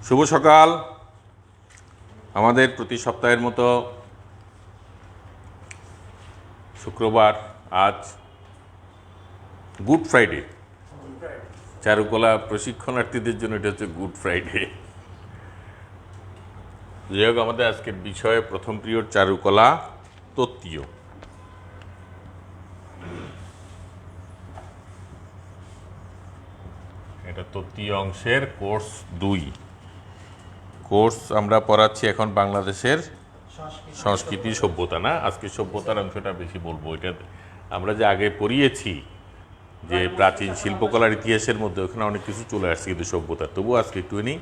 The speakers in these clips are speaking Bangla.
শুভ সকাল। আমাদের প্রতি সপ্তাহের মতো শুক্রবার আজ গুড ফ্রাইডে। চারুকলা প্রশিক্ষণার্থীদের জন্য এটা হচ্ছে গুড ফ্রাইডে। যাই হোক, আমাদের আজকের বিষয়ে প্রথম পিরিয়ড চারুকলা তত্ত্বীয়। এটা তত্ত্বীয় অংশের কোর্স 2। কোর্স আমরা পড়াচ্ছি এখন বাংলাদেশের সংস্কৃতি সভ্যতা, না আজকে সভ্যতার অংশটা বেশি বলবো। এটা আমরা যে আগে পড়িয়েছি যে প্রাচীন শিল্পকলার ইতিহাসের মধ্যে, ওখানে অনেক কিছু চলে আসছে কিন্তু সভ্যতা। তবু আজকে একটুখানি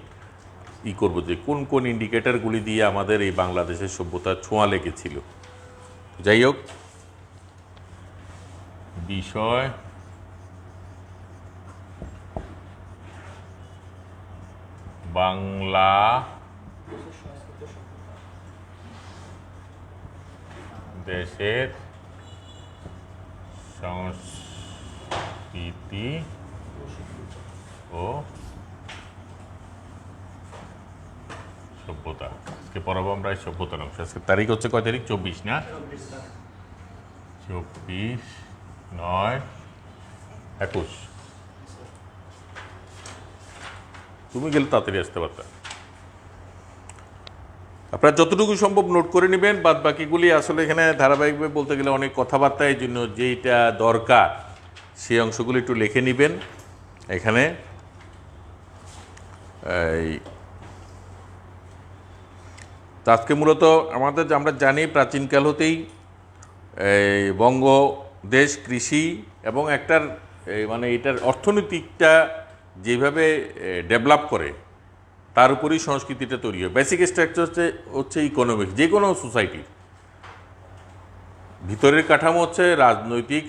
করবো যে কোন কোন ইন্ডিকেটরগুলি দিয়ে আমাদের এই বাংলাদেশের সভ্যতার ছোঁয়া লেগেছিল। যাই হোক, বিষয় বাংলা দেশের সংস্কৃতি ও সভ্যতা। আজকে পড়াবো আমরা এই সভ্যতার অংশ। আজকে তারিখ হচ্ছে কয় তারিখ? 24 না? 24/9/21। তুমি গেলে তাড়াতাড়ি আসতে পারতা। আপনারা যতটুকু সম্ভব নোট করে নেবেন, বাদ বাকিগুলি আসলে এখানে ধারাবাহিকভাবে বলতে গেলে অনেক কথাবার্তা, এই জন্য যেইটা দরকার সেই অংশগুলি একটু লিখে নেবেন এখানে। এই আজকে মূলত আমরা জানি প্রাচীনকাল হতেই এই বঙ্গদেশ কৃষি এবং একটার মানে এটার অর্থনৈতিকটা যেভাবে ডেভেলপ করে তার উপরেই সংস্কৃতিটা তৈরি হয়। বেসিক স্ট্রাকচার হচ্ছে ইকোনমিক্স। যে কোনো সোসাইটির ভিতরের কাঠামো হচ্ছে রাজনৈতিক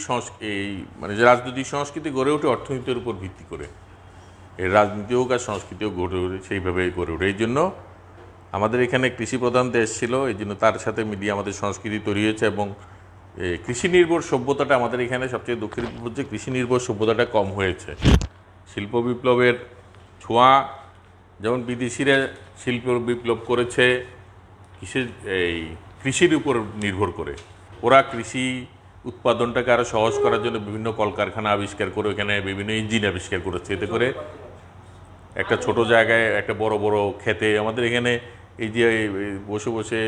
মানে যে রাজনৈতিক সংস্কৃতি গড়ে ওঠে অর্থনীতির উপর ভিত্তি করে। এর রাজনীতি হোক আর সংস্কৃতিও গড়ে ওঠে সেইভাবে গড়ে ওঠে। এই জন্য আমাদের এখানে কৃষি প্রধান দেশ ছিল, এই জন্য তার সাথে মিলিয়ে আমাদের সংস্কৃতি তৈরি হয়েছে। এবং কৃষি নির্ভর সভ্যতাটা আমাদের এখানে সবচেয়ে দক্ষিণ পূর্ব কৃষি নির্ভর সভ্যতাটা কম হয়েছে। শিল্প বিপ্লবের ছোঁয়া, যেমন বিদেশিরা শিল্প বিপ্লব করেছে কৃষির উপর নির্ভর করে। ওরা কৃষি উৎপাদনটাকে আরও সহজ করার জন্য বিভিন্ন কলকারখানা আবিষ্কার করে এখানে বিভিন্ন ইঞ্জিন আবিষ্কার করেছে। এতে করে একটা ছোট জায়গায় একটা বড় বড় খেতে আমাদের এখানে এই যে বসে বসে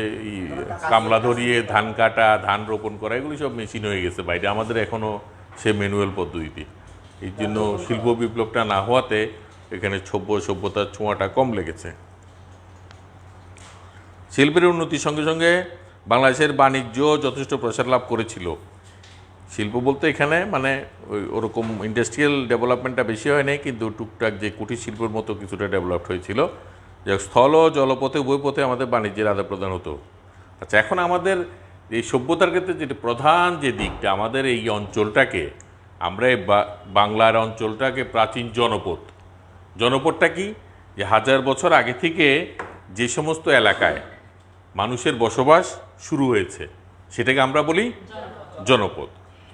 কামলা ধরিয়ে ধান কাটা, ধান রোপণ করা, এগুলি সব মেশিন হয়ে গেছে বাইরে। আমাদের এখনও সে ম্যানুয়াল পদ্ধতিতে। এই জন্য শিল্প বিপ্লবটা না হওয়াতে এখানে সভ্যতার ছোঁয়াটা কম লেগেছে। শিল্পের উন্নতির সঙ্গে সঙ্গে বাংলাদেশের বাণিজ্য যথেষ্ট প্রসার লাভ করেছিল। শিল্প বলতে এখানে মানে ওরকম ইন্ডাস্ট্রিয়াল ডেভেলপমেন্টটা বেশি হয় নাই, কিন্তু টুকটাক যে কুটির শিল্পের মতো কিছুটা ডেভেলপড হয়েছিল। যে স্থল ও জলপথে উভয় পথে আমাদের বাণিজ্যের আদান প্রদান হতো। আচ্ছা, এখন আমাদের এই সভ্যতার ক্ষেত্রে যেটা প্রধান যে দিকটা, আমাদের এই অঞ্চলটাকে আমরা এই বাংলার অঞ্চলটাকে প্রাচীন জনপদটা কি, যে 1000 বছর আগে থেকে যে সমস্ত এলাকায় মানুষের বসবাস শুরু হয়েছে সেটাকে আমরা বলি জনপদ।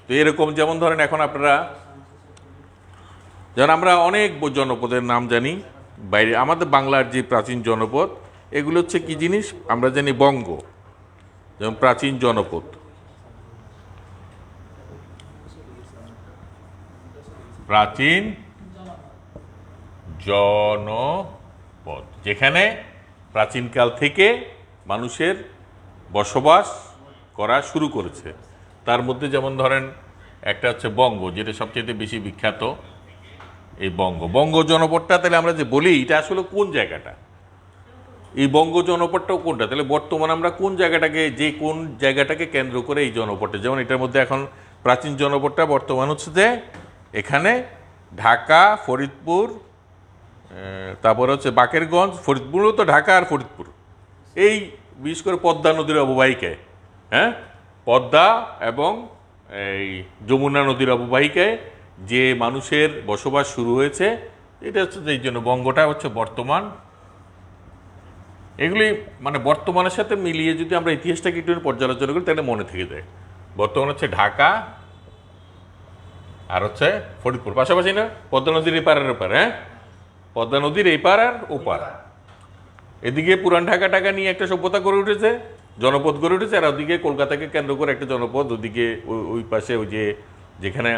তো এরকম যেমন ধরেন এখন আপনারা যেমন আমরা অনেক জনপদের নাম জানি বাইরে। আমাদের বাংলার যে প্রাচীন জনপদ এগুলো হচ্ছে কি জিনিস আমরা জানি? বঙ্গ, যেমন প্রাচীন জনপদ। প্রাচীন জনপদ যেখানে প্রাচীনকাল থেকে মানুষের বসবাস করা শুরু করেছে। তার মধ্যে যেমন ধরেন একটা হচ্ছে বঙ্গ, যেটা সবচেয়ে বেশি বিখ্যাত। এই বঙ্গ জনপদটা তাহলে আমরা যে বলি এটা আসলে কোন জায়গাটা? এই বঙ্গ জনপদটাও কোনটা? তাহলে বর্তমানে আমরা কোন জায়গাটাকে কেন্দ্র করে এই জনপদটা, যেমন এটার মধ্যে এখন প্রাচীন জনপদটা বর্তমান হচ্ছে যে এখানে ঢাকা, ফরিদপুর, তারপরে হচ্ছে বাকেরগঞ্জ, ফরিদপুরও তো ঢাকা আর ফরিদপুর, এই বিশেষ করে পদ্মা নদীর অববাহিকায়, পদ্মা এবং এই যমুনা নদীর অববাহিকায় যে মানুষের বসবাস শুরু হয়েছে, এটা হচ্ছে এই জন্য বঙ্গটা হচ্ছে বর্তমান। এগুলি মানে বর্তমানের সাথে মিলিয়ে যদি আমরা ইতিহাসটাকে একটু পর্যালোচনা করি তাহলে মনে থেকে যায়। বর্তমান হচ্ছে ঢাকা আর হচ্ছে ফরিদপুর, পাশাপাশি না? পদ্মা নদীর এপার আর ওপার, পদ্মা নদীর এপার আর ওপার। এদিকে পুরান ঢাকা টাকা নিয়ে একটা সভ্যতা গড়ে উঠেছে, জনপদ গড়ে উঠেছে, আর ওদিকে কলকাতাকে কেন্দ্র করে একটা জনপদ, ওদিকে ওই পাশে ওই যে যেখানে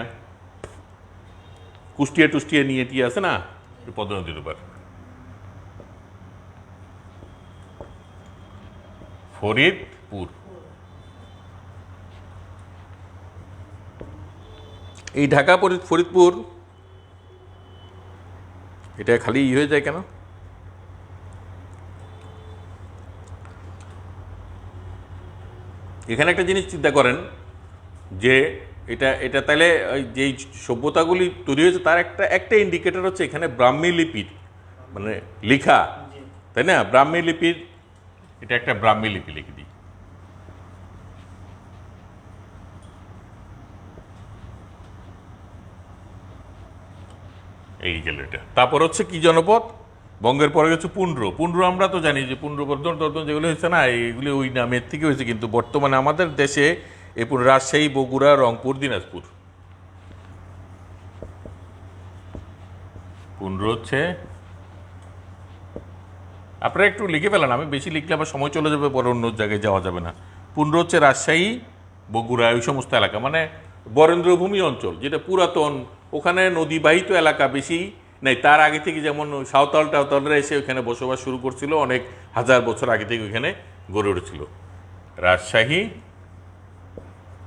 কুষ্টিয়া টুষ্টিয়া নিয়ে টিয়ে আছে না পদ্মা নদীর উপর, ফরিদপুর। এই ঢাকা ফরিদপুর এটা খালি হয়ে যায় কেন? এখানে একটা জিনিস চিন্তা করেন যে এটা এটা তাহলে যেই সভ্যতাগুলি তৈরি হয়েছে তার একটা ইন্ডিকেটর হচ্ছে এখানে ব্রাহ্মী লিপির মানে লেখা, তাই না? ব্রাহ্মী লিপির, এটা একটা ব্রাহ্মী লিপি লিখে দিই। এই গেল এটা। তারপর হচ্ছে কি জনপদ? বঙ্গের পরে হচ্ছে পুন্ড্র। পুন্ড্র আমরা তো জানি যে পুন্ড্রবর্ধন টর্ধন যেগুলো হয়েছে না, এইগুলি ওই নামের থেকে হয়েছে, কিন্তু বর্তমানে আমাদের দেশে এই রাজশাহী, বগুড়া, রংপুর, দিনাজপুর। পুন্ড্র হচ্ছে, আপনারা একটু লিখে ফেলেন, আমি বেশি লিখলে আবার সময় চলে যাবে, পরে অন্য জায়গায় যাওয়া যাবে না। পুন্ড্র হচ্ছে রাজশাহী, বগুড়া, ওই সমস্ত এলাকা, মানে বরেন্দ্রভূমি অঞ্চল যেটা পুরাতন, ওখানে নদীবাহিত এলাকা বেশি নেই। তার আগে থেকে যেমন সাঁওতাল টাওতালরা এসে ওখানে বসবাস শুরু করছিল, অনেক হাজার বছর আগে থেকে ওইখানে গড়ে উঠেছিল। রাজশাহী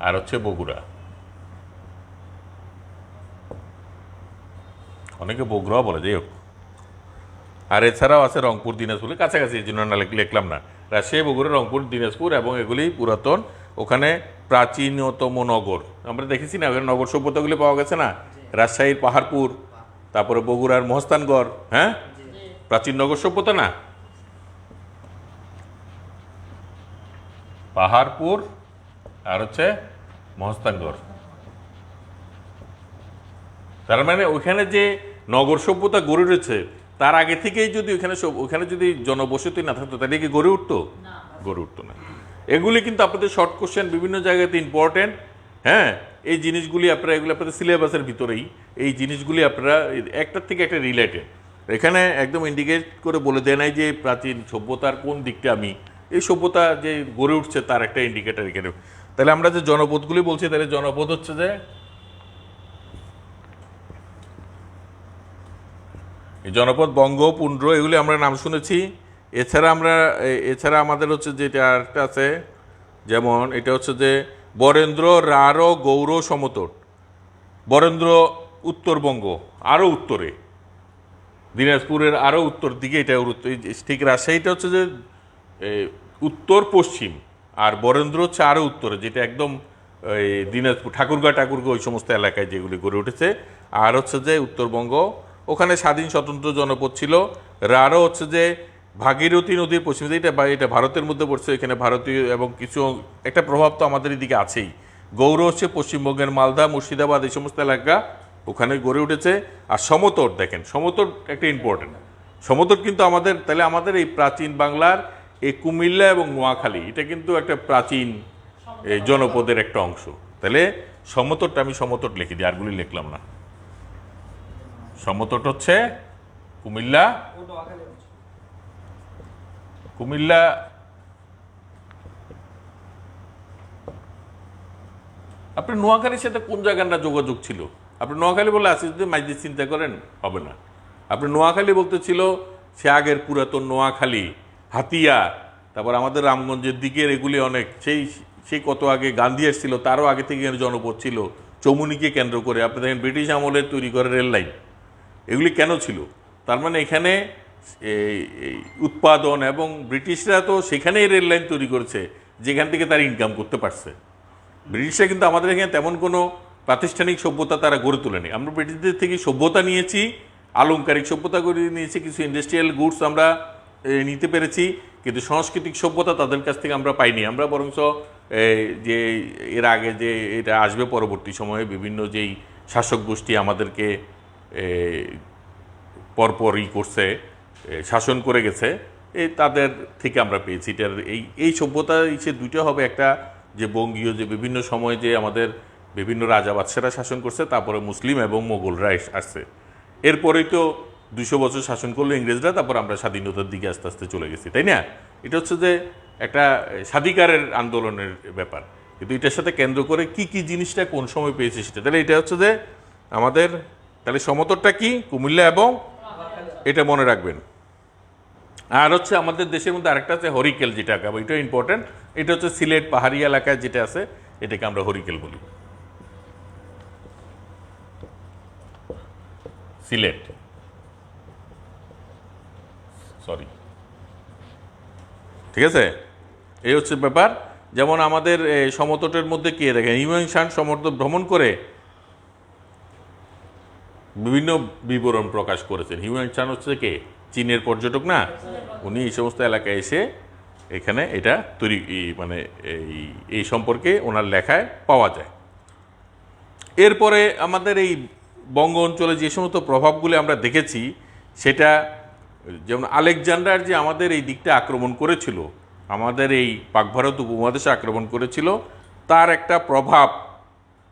আর হচ্ছে বগুড়া, অনেকে বগুড়াও বলে, যাই হোক। আর এছাড়াও আছে রংপুর, দিনাজপুর, কাছাকাছি, এই জন্য না লিখলাম না। রাজশাহী, বগুড়া, রংপুর, দিনাজপুর, এবং এগুলি পুরাতন, ওখানে প্রাচীনতম নগর আমরা দেখেছি না, ওখানে নগর সভ্যতাগুলি পাওয়া গেছে না, রাজশাহীর পাহাড়পুর, তারপরে বগুড়ার মহস্তানগড়, হ্যাঁ প্রাচীন নগর সভ্যতা না? পাহাড়পুর আর হচ্ছে মহস্তানগড়। তার মানে ওইখানে যে নগর সভ্যতা গড়ে উঠেছে তার আগে থেকেই যদি ওখানে যদি জনবসতি না থাকতো তাহলে কি গড়ে উঠতো? গড়ে উঠতো না। এগুলি কিন্তু আপনাদের শর্ট কোশ্চেন বিভিন্ন জায়গাতে ইম্পর্টেন্ট, হ্যাঁ। এই জিনিসগুলি আপনারা, এগুলি আপনাদের সিলেবাসের ভিতরেই, এই জিনিসগুলি আপনারা একটার থেকে একটা রিলেটেড, এখানে একদম ইন্ডিকেট করে বলে দেয় নাই যে প্রাচীন সভ্যতার কোন দিকটা আমি, এই সভ্যতা যে গড়ে উঠছে তার একটা ইন্ডিকেটার এখানে। তাহলে আমরা যে জনপদগুলি বলছি, তাহলে জনপদ হচ্ছে যে জনপদ বঙ্গ, পুন্ড্র, এগুলি আমরা নাম শুনেছি। এছাড়া আমাদের হচ্ছে যেটা একটা আছে, যেমন এটা হচ্ছে যে বরেন্দ্র, রাঢ়, গৌড় সমতট। বরেন্দ্র উত্তরবঙ্গ, আরও উত্তরে, দিনাজপুরের আরও উত্তর দিকে, এটা ঠিক। রাজশাহীটা হচ্ছে যে উত্তর পশ্চিম, আর বরেন্দ্র হচ্ছে আরও উত্তরে, যেটা একদম দিনাজপুর, ঠাকুরগাঁ ওই সমস্ত এলাকায় যেগুলি গড়ে উঠেছে। আর হচ্ছে যে উত্তরবঙ্গ, ওখানে স্বাধীন স্বতন্ত্র জনপদ ছিল। রাঢ় হচ্ছে যে ভাগীরথী নদীর পশ্চিমে, এটা ভারতের মধ্যে পড়ছে, এখানে ভারতীয় এবং কিছু একটা প্রভাব তো আমাদের এদিকে আছেই। গৌড় হচ্ছে পশ্চিমবঙ্গের মালদা, মুর্শিদাবাদ, এই সমস্ত এলাকা ওখানে গড়ে উঠেছে। আর সমতট, দেখেন সমতট একটা ইম্পর্টেন্ট, সমতট কিন্তু আমাদের এই প্রাচীন বাংলার এই কুমিল্লা এবং নোয়াখালী, এটা কিন্তু একটা প্রাচীন জনপদের একটা অংশ। তাহলে সমতটটা আমি সমতট লিখে দিই, আরগুলি লিখলাম না। সমতট হচ্ছে কুমিল্লা, আপনার নোয়াখালীর সাথে কোন জায়গার না যোগাযোগ ছিল? আপনি নোয়াখালী বলে আসে যদি মাইজে চিন্তা করেন হবে না। আপনি নোয়াখালী বলতে ছিল সে আগের পুরাতন নোয়াখালী, হাতিয়া, তারপর আমাদের রামগঞ্জের দিকের এগুলি অনেক সেই কত আগে গান্ধী এসেছিল, তারও আগে থেকে জনপদ ছিল চৌমুনিকে কেন্দ্র করে। আপনি দেখেন ব্রিটিশ আমলের তৈরি করে রেল লাইন, এগুলি কেন ছিল? তার মানে এখানে উৎপাদন, এবং ব্রিটিশরা তো সেখানেই রেল লাইন তৈরি করেছে যেখান থেকে তারা ইনকাম করতে পারছে। ব্রিটিশরা কিন্তু আমাদের এখানে তেমন কোনো প্রাতিষ্ঠানিক সভ্যতা তারা গড়ে তোলেনি। আমরা ব্রিটিশদের থেকে সভ্যতা নিয়েছি, আলংকারিক সভ্যতা করে নিয়েছি, কিছু ইন্ডাস্ট্রিয়াল গুডস আমরা নিতে পেরেছি, কিন্তু সাংস্কৃতিক সভ্যতা তাদের কাছ থেকে আমরা পাইনি। আমরা বরঞ্চ যে এর আগে যে এটা আসবে পরবর্তী সময়ে বিভিন্ন যেই শাসক গোষ্ঠী আমাদেরকে পরপরই করছে, শাসন করে গেছে, তাদের থেকে আমরা পেয়েছি। এটার এই সভ্যতা সে দুইটা হবে, একটা যে বঙ্গীয়, যে বিভিন্ন সময় যে আমাদের বিভিন্ন রাজা বাদশারা শাসন করছে, তারপরে মুসলিম এবং মোগলরা আসছে। এরপরেই তো 200 বছর শাসন করলো ইংরেজরা, তারপর আমরা স্বাধীনতার দিকে আস্তে আস্তে চলে গেছি, তাই না? এটা হচ্ছে যে একটা স্বাধিকারের আন্দোলনের ব্যাপার, কিন্তু এটার সাথে কেন্দ্র করে কি কি জিনিসটা কোন সময় পেয়েছে সেটা। তাহলে এটা হচ্ছে যে আমাদের তাহলে সমতটটা কি কুমিল্লা, এবং এটা মনে রাখবেন। আর হচ্ছে আমাদের দেশের মধ্যে আরেকটা আছে হরিকেল, যেটা এটা ইম্পর্টেন্ট। এটা হচ্ছে সিলেট পাহাড়ি এলাকায় যেটা আছে এটাকে আমরা হরিকেল বলি, সিলেট, সরি, ঠিক আছে? এই হচ্ছে ব্যাপার। যেমন আমাদের সমতটের মধ্যে কে দেখেন, হিউয়েন সাং সমতট ভ্রমণ করে বিভিন্ন বিবরণ প্রকাশ করেছেন। হিউয়েন সাং হচ্ছে কে, চীনের পর্যটক না? উনি এই সমস্ত এলাকায় এসে এখানে এটা তৈরি মানে এই সম্পর্কে ওনার লেখায় পাওয়া যায়। এরপরে আমাদের এই বঙ্গ অঞ্চলে যে সমস্ত প্রভাবগুলি আমরা দেখেছি, সেটা যেমন আলেকজান্ডার যে আমাদের এই দিকটা আক্রমণ করেছিল, আমাদের এই পাক ভারত উপমহাদেশে আক্রমণ করেছিল, তার একটা প্রভাব।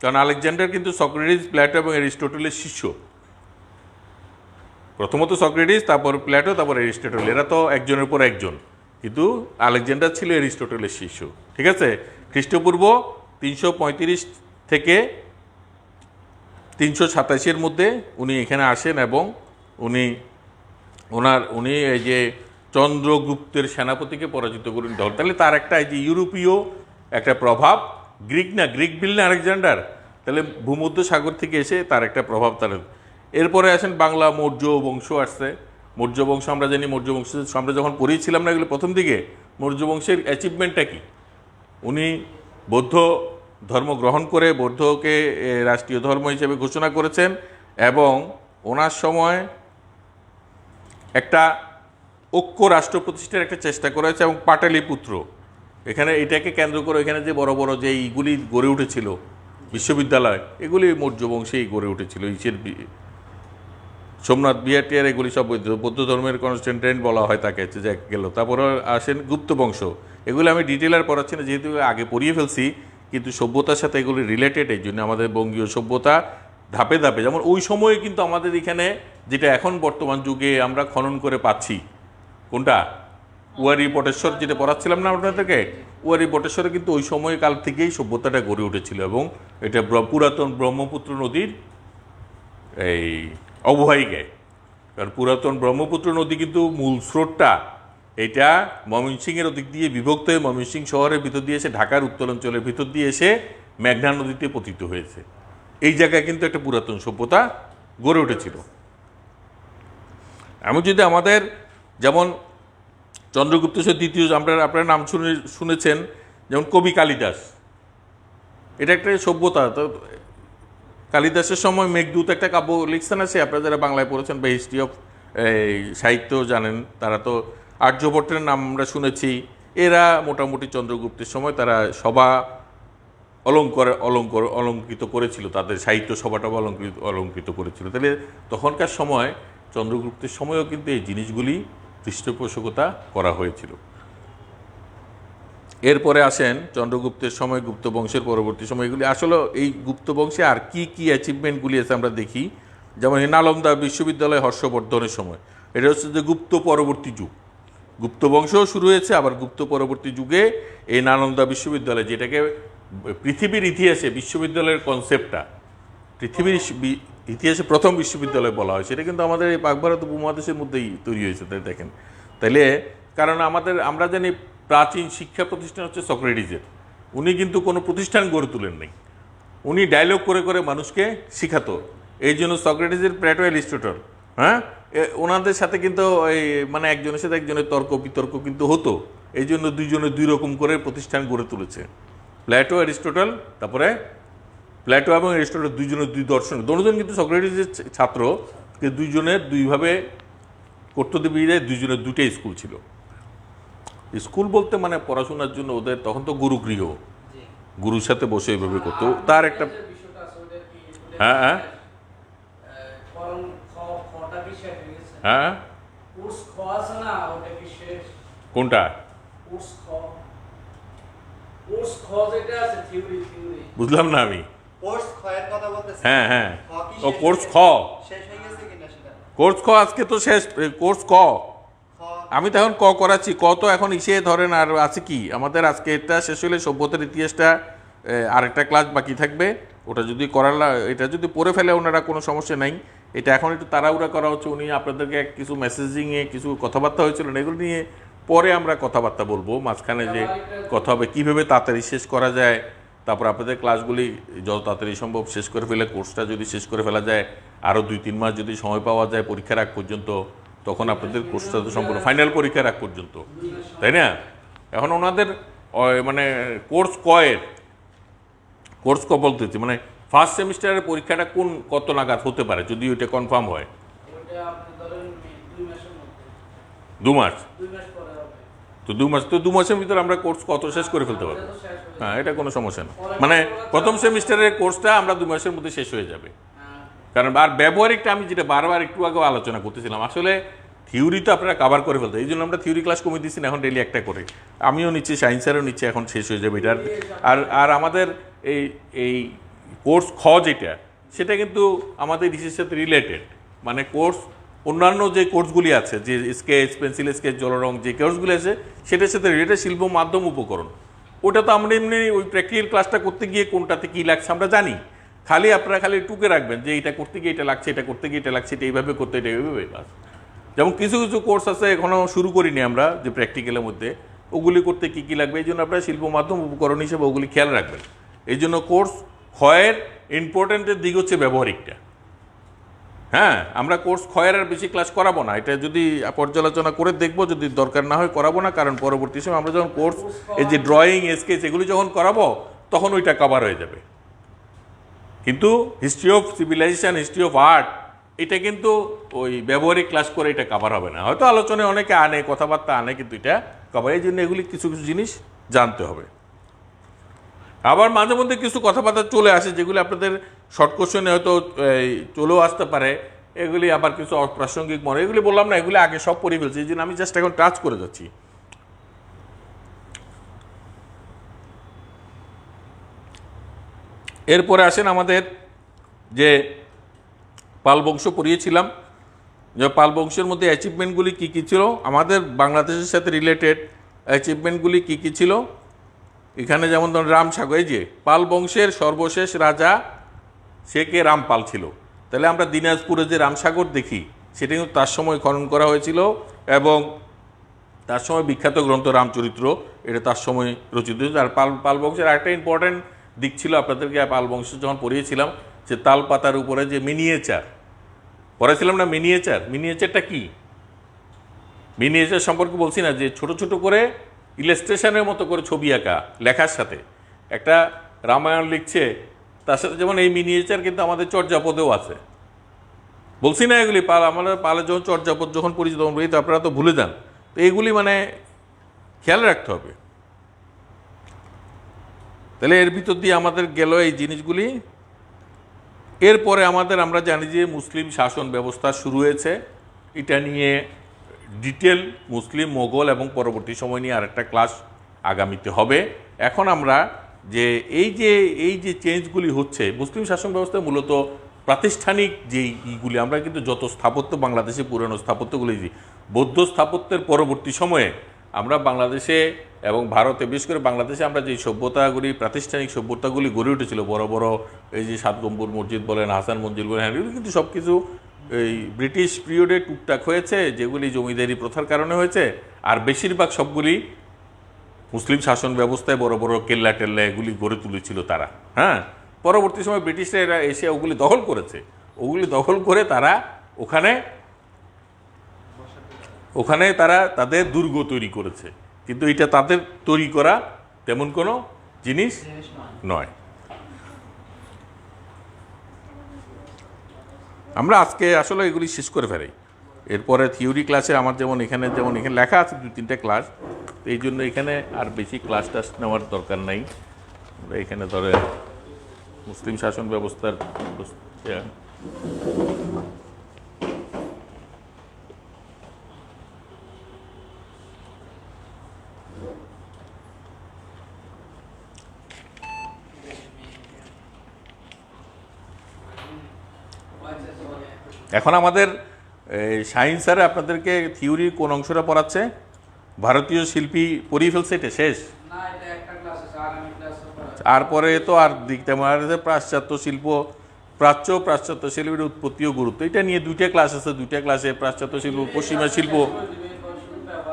কারণ আলেকজান্ডার কিন্তু সক্রেটিস, প্ল্যাটো এবং অ্যারিস্টটলের শিষ্য। প্রথমত সক্রেটিস, তারপর প্ল্যাটো, তারপর অ্যারিস্টটল, এরা তো একজনের পর একজন, কিন্তু আলেকজান্ডার ছিল অ্যারিস্টটলের শিষ্য, ঠিক আছে? খ্রিস্টপূর্ব 335 থেকে 387 মধ্যে উনি এখানে আসেন, এবং উনি এই যে চন্দ্রগুপ্তের সেনাপতিকে পরাজিত করেন। তাহলে তার একটা এই যে ইউরোপীয় একটা প্রভাব, গ্রিক বিল না আলেকজান্ডার, তাহলে ভূমধ্য সাগর থেকে এসে তার একটা প্রভাব তার। এরপরে আসেন বাংলা, মৌর্য বংশ আসছে। মৌর্য বংশ আমরা জানি, মৌর্য বংশ আমরা যখন পড়িয়েছিলাম না এগুলো প্রথম দিকে, মৌর্য বংশের অ্যাচিভমেন্টটা কি? উনি বৌদ্ধ ধর্ম গ্রহণ করে বৌদ্ধকে রাষ্ট্রীয় ধর্ম হিসেবে ঘোষণা করেছেন, এবং ওনার সময় একটা ঐক্য রাষ্ট্র প্রতিষ্ঠার একটা চেষ্টা করেছে, এবং পাটালিপুত্র এখানে এটাকে কেন্দ্র করে এখানে যে বড় বড় যে এইগুলি গড়ে উঠেছিল বিশ্ববিদ্যালয়, এগুলি মৌর্য বংশেই গড়ে উঠেছিল। সোমনাথ বিহার এগুলি সব বৌদ্ধ ধর্মের কনস্ট্যান্টাইন বলা হয় তাকে, যে গেল। তারপরে আসেন গুপ্ত বংশ, এগুলো আমি ডিটেল আর পড়াচ্ছি না, যেহেতু আগে পড়িয়ে ফেলছি, কিন্তু সভ্যতার সাথে এগুলি রিলেটেড। এই জন্য আমাদের বঙ্গীয় সভ্যতা ধাপে ধাপে, যেমন ওই সময়ে কিন্তু আমাদের এখানে যেটা এখন বর্তমান যুগে আমরা খনন করে পাচ্ছি, কোনটা উয়ারি বটেশ্বর, যেটা পড়াচ্ছিলাম না আপনাদেরকে, উয়ারি বটেশ্বরে কিন্তু ওই সময়কাল থেকেই সভ্যতাটা গড়ে উঠেছিল, এবং এটা পুরাতন ব্রহ্মপুত্র নদীর এই অববাহিকায়। কারণ পুরাতন ব্রহ্মপুত্র নদী কিন্তু মূল স্রোতটা এটা ময়মনসিংহের ওদিক দিয়ে বিভক্ত হয়ে ময়মনসিংহ শহরের ভিতর দিয়ে এসে ঢাকার উত্তরাঞ্চলের ভিতর দিয়ে এসে মেঘনা নদীতে পতিত হয়েছে। এই জায়গায় কিন্তু একটা পুরাতন সভ্যতা গড়ে উঠেছিল। এমন যদি আমাদের যেমন চন্দ্রগুপ্ত দ্বিতীয়, আপনারা নাম শুনেছেন, যেমন কবি কালিদাস, এটা একটা সভ্যতা। তো কালিদাসের সময় মেঘদূত একটা কাব্য লিখছেন আছে, আপনারা যারা বাংলায় পড়েছেন বা হিস্ট্রি অফ সাহিত্য জানেন, তারা তো আর্যভট্টের নাম আমরা শুনেছি। এরা মোটামুটি চন্দ্রগুপ্তের সময় তারা সভা অলঙ্কৃত করেছিল, তাদের সাহিত্য সভাটা অলঙ্কৃত করেছিল। তাহলে তখনকার সময় চন্দ্রগুপ্তের সময়ও কিন্তু এই জিনিসগুলি পৃষ্ঠপোষকতা করা হয়েছিল। এরপরে আসেন চন্দ্রগুপ্তের সময়, গুপ্ত বংশের পরবর্তী সময়গুলি। আসলে এই গুপ্ত বংশে আর কি কি অ্যাচিভমেন্টগুলি আছে আমরা দেখি। যেমন নালন্দা বিশ্ববিদ্যালয় হর্ষবর্ধনের সময়, এটা হচ্ছে যে গুপ্ত পরবর্তী যুগ। গুপ্ত বংশও শুরু হয়েছে, আবার গুপ্ত পরবর্তী যুগে এই নালন্দা বিশ্ববিদ্যালয়, যেটাকে পৃথিবীর ইতিহাসে বিশ্ববিদ্যালয়ের কনসেপ্টটা পৃথিবীর ইতিহাসে প্রথম বিশ্ববিদ্যালয় বলা হয়, সেটা কিন্তু আমাদের এই পাক ভারত উপমহাদেশের মধ্যেই তৈরি হয়েছে। তাই দেখেন, তাইলে কারণ আমরা জানি প্রাচীন শিক্ষা প্রতিষ্ঠান হচ্ছে সক্রেটিসের। উনি কিন্তু কোনো প্রতিষ্ঠান গড়ে তুলেন নাই, উনি ডায়লগ করে করে মানুষকে শিখাতো। এই জন্য সক্রেটিসের, প্ল্যাটো, অ্যারিস্টটল, হ্যাঁ, ওনাদের সাথে কিন্তু ওই মানে একজনের সাথে একজনের তর্ক বিতর্ক কিন্তু হতো। এই জন্য দুইজনে দুই রকম করে প্রতিষ্ঠান গড়ে তুলেছে, প্ল্যাটো, অ্যারিস্টটল। তারপরে প্ল্যাটো এবং অ্যারিস্টটল দুইজনের দুই দর্শন, দুজন কিন্তু সক্রেটিসের ছাত্র, কিন্তু দুইজনের দুইভাবে করতে দেবে। দুইজনের দুইটাই স্কুল ছিল। স্কুল বলতে মানে পড়াশোনার জন্য ওদের তখন তো গুরুগৃহ, গুরুর সাথে বসে এইভাবে করতো। তার একটা হ্যাঁ হ্যাঁ হ্যাঁ কোনটা বুঝলাম না আমি। হ্যাঁ হ্যাঁ, ও কোর্স খ, কোর্স ক আজকে তো শেষ, কোর্স ক আমি তো এখন ক করাচ্ছি, ক তো এখন ইসে ধরেন আর আছে কি আমাদের আজকে এটা শেষ হলে সভ্যতার ইতিহাসটা আরেকটা ক্লাস বাকি থাকবে, ওটা যদি এটা যদি পড়ে ফেলে ওনারা কোনো সমস্যা নাই। এটা এখন একটু তাড়াহুড়া করা হচ্ছে, উনি আপনাদেরকে কিছু মেসেজিংয়ে কিছু কথাবার্তা হয়েছিল না, এগুলো নিয়ে পরে আমরা কথাবার্তা বলবো, মাঝখানে যে কথা হবে কীভাবে তাড়াতাড়ি শেষ করা যায়, তারপর আপনাদের ক্লাসগুলি যত তাড়াতাড়ি সম্ভব শেষ করে ফেলে কোর্সটা যদি শেষ করে ফেলা যায়, আরও 2-3 মাস যদি সময় পাওয়া যায় পরীক্ষার আগ পর্যন্ত, তখন আপনাদের কোর্সটা তো সম্পূর্ণ ফাইনাল পরীক্ষার আগ পর্যন্ত, তাই না? এখন ওনাদের মানে কোর্স ক বলতেছি মানে ফার্স্ট সেমিস্টারের পরীক্ষাটা কত নাগাদ হতে পারে যদি ওইটা কনফার্ম হয়? 2 মাস। তো 2 মাসের ভিতরে আমরা কোর্স কত শেষ করে ফেলতে পারবো? হ্যাঁ, এটা কোনো সমস্যা না, মানে প্রথম সেমিস্টারের কোর্সটা আমরা 2 মাসের মধ্যে শেষ হয়ে যাবে। কারণ আর ব্যবহারিকটা আমি যেটা বারবার একটু আগেও আলোচনা করতেছিলাম, আসলে থিওরি তো আপনারা কাভার করে ফেলতে, এই জন্য আমরা থিওরি ক্লাস কমিয়ে দিচ্ছি না, এখন ডেলি একটা করে আমিও নিচ্ছি, সায়েন্সেরও নিচ্ছি, এখন শেষ হয়ে যাবে এটার। আর আমাদের এই কোর্স খ যেটা, সেটা কিন্তু আমাদের রিসার্চের সাথে রিলেটেড, মানে কোর্স অন্যান্য যে কোর্সগুলি আছে, যে স্কেচ, পেন্সিল স্কেচ, জলরং, যে কোর্সগুলি আছে সেটার সাথে রিলেটেড শিল্প মাধ্যম উপকরণ, ওটা তো আমরা এমনি ওই প্র্যাকটিক্যাল ক্লাসটা করতে গিয়ে কোনটাতে কী লাগছে আমরা জানি, খালি আপনারা খালি টুকে রাখবেন যে এটা করতে গিয়ে এটা লাগছে, এটা করতে গিয়ে এটা লাগছে, এটা এইভাবে করতে, এটা এইভাবে বাস। যেমন কিছু কিছু কোর্স আছে এখনও শুরু করিনি আমরা, যে প্র্যাকটিক্যালের মধ্যে ওগুলি করতে কী কী লাগবে, এই জন্য আপনারা শিল্প মাধ্যম উপকরণ হিসেবে ওগুলি খেয়াল রাখবেন। এই জন্য কোর্স ক্ষয়ের ইম্পর্টেন্টের দিক হচ্ছে ব্যবহারিকটা। হ্যাঁ, আমরা কোর্স ক্ষয়ের আর বেশি ক্লাস করাবো না, এটা যদি পর্যালোচনা করে দেখবো, যদি দরকার না হয় করাবো না, কারণ পরবর্তী সময় আমরা যখন কোর্স এই যে ড্রয়িং, স্কেচ এগুলি যখন করাবো তখন ওইটা কভার হয়ে যাবে। কিন্তু history of civilization, history of art, এটা কিন্তু ওই ব্যবহারিক ক্লাস করে এটা কভার হবে না, হয়তো আলোচনায় অনেকে আনে, কথাবার্তা আনে, কিন্তু এটা কভার, এই জন্য এগুলি কিছু কিছু জিনিস জানতে হবে। আবার মাঝে মধ্যে কিছু কথাবার্তা চলে আসে যেগুলি আপনাদের শর্ট কোশ্চেনে হয়তো চলেও আসতে পারে, এগুলি আবার কিছু অপ্রাসঙ্গিক মনে, এগুলি বললাম না, এগুলি আগে সব পড়ে ফেলছি, এই জন্য আমি জাস্ট এখন টাচ করে যাচ্ছি। এরপরে আসেন আমাদের যে পাল বংশ পড়িয়েছিলাম, যে পাল বংশের মধ্যে অ্যাচিভমেন্টগুলি কী কী ছিল, আমাদের বাংলাদেশের সাথে রিলেটেড অ্যাচিভমেন্টগুলি কী কী ছিল। এখানে যেমন ধরুন রামসাগর, এই যে পাল বংশের সর্বশেষ রাজা সে কে? রামপাল ছিল। তাহলে আমরা দিনাজপুরে যে রামসাগর দেখি সেটা কিন্তু তার সময় খনন করা হয়েছিল, এবং তার সময় বিখ্যাত গ্রন্থ রামচরিত্র, এটা তার সময় রচিত হয়েছে। আর পাল বংশের আরেকটা ইম্পর্টেন্ট দিক ছিল, আপনাদেরকে পাল বংশ যখন পড়িয়েছিলাম, যে তাল পাতার উপরে যে মিনিয়েচার পড়েছিলাম না, মিনিয়েচারটা কি? মিনিয়েচার সম্পর্কে বলছি না, যে ছোট ছোট করে ইলাস্ট্রেশনের মতো করে ছবি আঁকা, লেখার সাথে একটা রামায়ণ লিখছে, তার সাথে যেমন এই মিনিয়েচার কিন্তু আমাদের চর্যাপদেও আছে, বলছি না এগুলি আমাদের পালে যখন চর্যাপদ যখন পরিচিত তখন বলি, তো আপনারা তো ভুলে যান, তো এইগুলি মানে খেয়াল রাখতে হবে। তাহলে এর ভিতর দিয়ে আমাদের গেল এই জিনিসগুলি। এরপরে আমরা জানি যে মুসলিম শাসন ব্যবস্থা শুরু হয়েছে, এটা নিয়ে ডিটেল মুসলিম, মোগল এবং পরবর্তী সময় নিয়ে আরেকটা ক্লাস আগামীতে হবে। এখন আমরা যে এই যে চেঞ্জগুলি হচ্ছে মুসলিম শাসন ব্যবস্থায়, মূলত প্রাতিষ্ঠানিক যেই ইগুলি, আমরা কিন্তু যত স্থাপত্য বাংলাদেশে পুরনো স্থাপত্যগুলি, বৌদ্ধ স্থাপত্যের পরবর্তী সময়ে আমরা বাংলাদেশে এবং ভারতে, বিশেষ করে বাংলাদেশে আমরা যে সভ্যতাগুলি, প্রাতিষ্ঠানিক সভ্যতাগুলি গড়ে উঠেছিল, বড় বড় এই যে 7 গম্বুজ মসজিদ বলেন, হাসান মঞ্জিল বলেন, এগুলি কিন্তু সব কিছু এই ব্রিটিশ পিরিয়ডে টুকটাক হয়েছে, যেগুলি জমিদারি প্রথার কারণে হয়েছে, আর বেশিরভাগ সবগুলি মুসলিম শাসন ব্যবস্থায় বড় বড় কেল্লা টেল্লা এগুলি গড়ে তুলেছিল তারা। হ্যাঁ, পরবর্তী সময় ব্রিটিশরা এসে ওগুলি দখল করেছে, ওগুলি দখল করে তারা ওখানে তারা তাদের দুর্গ তৈরি করেছে, কিন্তু এটা তাদের তৈরি করা তেমন কোনো জিনিস নয়। আমরা আজকে আসলে এগুলি শেষ করে ফেলি, এরপরে থিওরি ক্লাসে আমার যেমন এখানে লেখা আছে 2-3টা ক্লাস, এই জন্য এখানে আর বেশি ক্লাস টাস নেওয়ার দরকার নাই। আমরা এখানে ধরে মুসলিম শাসন ব্যবস্থার এখন আমাদের শাহিন স্যার আপনাদেরকে থিওরির কোন অংশটা পড়াচ্ছে? ভারতীয় শিল্পী পড়িয়ে ফেলছে, এটা শেষ? আর পরে তো আর দিকতে মারা পাশ্চাত্য শিল্প, পাশ্চাত্য শিল্পের উৎপত্তি ও গুরুত্ব, এটা নিয়ে 2টা ক্লাস আছে। 2টা ক্লাসে পাশ্চাত্য শিল্প, পশ্চিমা শিল্প,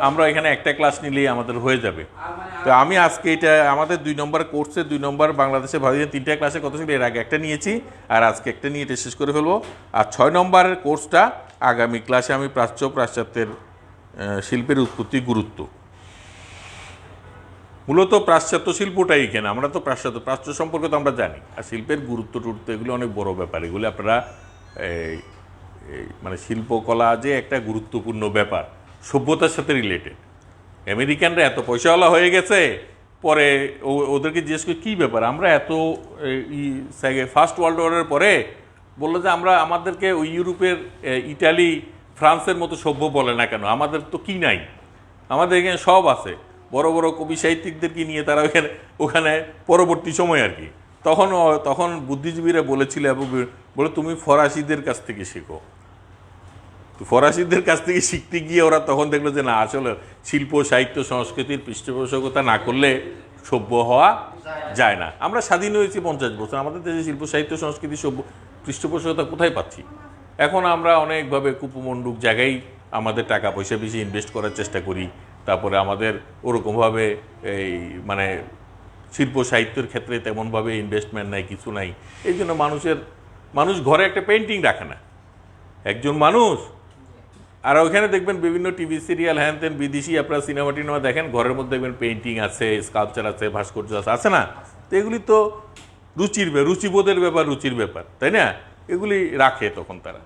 আমরা এখানে একটা ক্লাস নিলেই আমাদের হয়ে যাবে। তো আমি আজকে এটা আমাদের 2 নম্বর কোর্সে 2 নম্বর বাংলাদেশে ভারতীয় 3টা ক্লাসে কত ছিল, এর আগে একটা নিয়েছি, আর আজকে একটা নিয়ে এটা শেষ করে ফেলবো। আর 6 নম্বরের কোর্সটা আগামী ক্লাসে আমি পাশ্চাত্যের শিল্পের উৎপত্তি গুরুত্ব, মূলত পাশ্চাত্য শিল্পটাই এখানে। আমরা তো প্রাচ্য সম্পর্কে তো আমরা জানি, আর শিল্পের গুরুত্ব টুরুত্ব এগুলো অনেক বড় ব্যাপার। এগুলো আপনারা মানে শিল্পকলা যে একটা গুরুত্বপূর্ণ ব্যাপার, সভ্যতার সাথে রিলেটেড। আমেরিকানরা এত পয়সাওয়ালা হয়ে গেছে, পরে ওদেরকে জিজ্ঞেস করি কী ব্যাপার, আমরা এত ফার্স্ট ওয়ার্ল্ড ওয়ারের পরে বললো যে আমাদেরকে ওই ইউরোপের ইটালি, ফ্রান্সের মতো সভ্য বলে না কেন, আমাদের তো কি নাই, আমাদের এখানে সব আছে। বড় বড় কবি সাহিত্যিকদেরকে নিয়ে তারা ওখানে পরবর্তী সময় আর কি, তখন বুদ্ধিজীবীরা বলেছিল এবং বলে তুমি ফরাসিদের কাছ থেকে শেখো। তো ফরাসিদের কাছ থেকে শিখতে গিয়ে ওরা তখন দেখলো যে না, আসলে শিল্প সাহিত্য সংস্কৃতির পৃষ্ঠপোষকতা না করলে সভ্য হওয়া যায় না। আমরা স্বাধীন হয়েছি 50 বছর, আমাদের দেশে শিল্প সাহিত্য সংস্কৃতি সভ্য পৃষ্ঠপোষকতা কোথায় পাচ্ছি? এখন আমরা অনেকভাবে কুপমণ্ডুক জায়গায় আমাদের টাকা পয়সা বেশি ইনভেস্ট করার চেষ্টা করি, তারপরে আমাদের ওরকমভাবে এই মানে শিল্প সাহিত্যের ক্ষেত্রে তেমনভাবে ইনভেস্টমেন্ট নাই, কিছু নাই। এই জন্য মানুষ ঘরে একটা পেন্টিং রাখে না, একজন মানুষ। আর ওখানে দেখবেন বিভিন্ন টিভি সিরিয়াল হ্যান তেন বিদেশি আপনারা সিনেমা টিনেমা দেখেন, ঘরের মধ্যে দেখবেন পেন্টিং আছে, স্কাল্পচার আছে, ভাস্কর্য আছে না? তো এগুলি তো রুচিবোধের ব্যাপার, রুচির ব্যাপার, তাই না? এগুলি রাখে তখন তারা।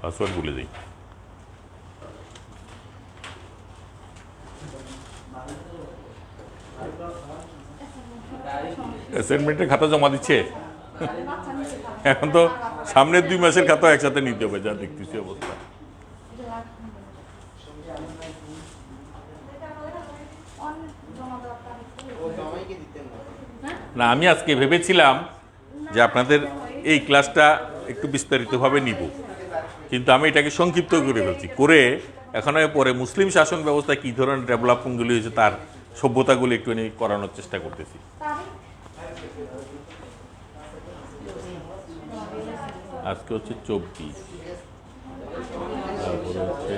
পাসওয়ার্ড ভুলে যাই। অ্যাসাইনমেন্টের খাতা জমা দিচ্ছে এখন, তো সামনের 2 মাসের খাতা একসাথে নিতে হবে, যা দেখতেছি অবস্থা। না, আমি আজকে ভেবেছিলাম যে আপনাদের এই ক্লাসটা একটু বিস্তারিতভাবে নিব, কিন্তু আমি এটাকে সংক্ষিপ্ত করে ফেলছি, করে এখন পরে মুসলিম শাসন ব্যবস্থা কী ধরনের ডেভেলপমেন্টগুলি হয়েছে তার সভ্যতাগুলি একটু করানোর চেষ্টা করতেছি। আজকে হচ্ছে 24, তারপরে হচ্ছে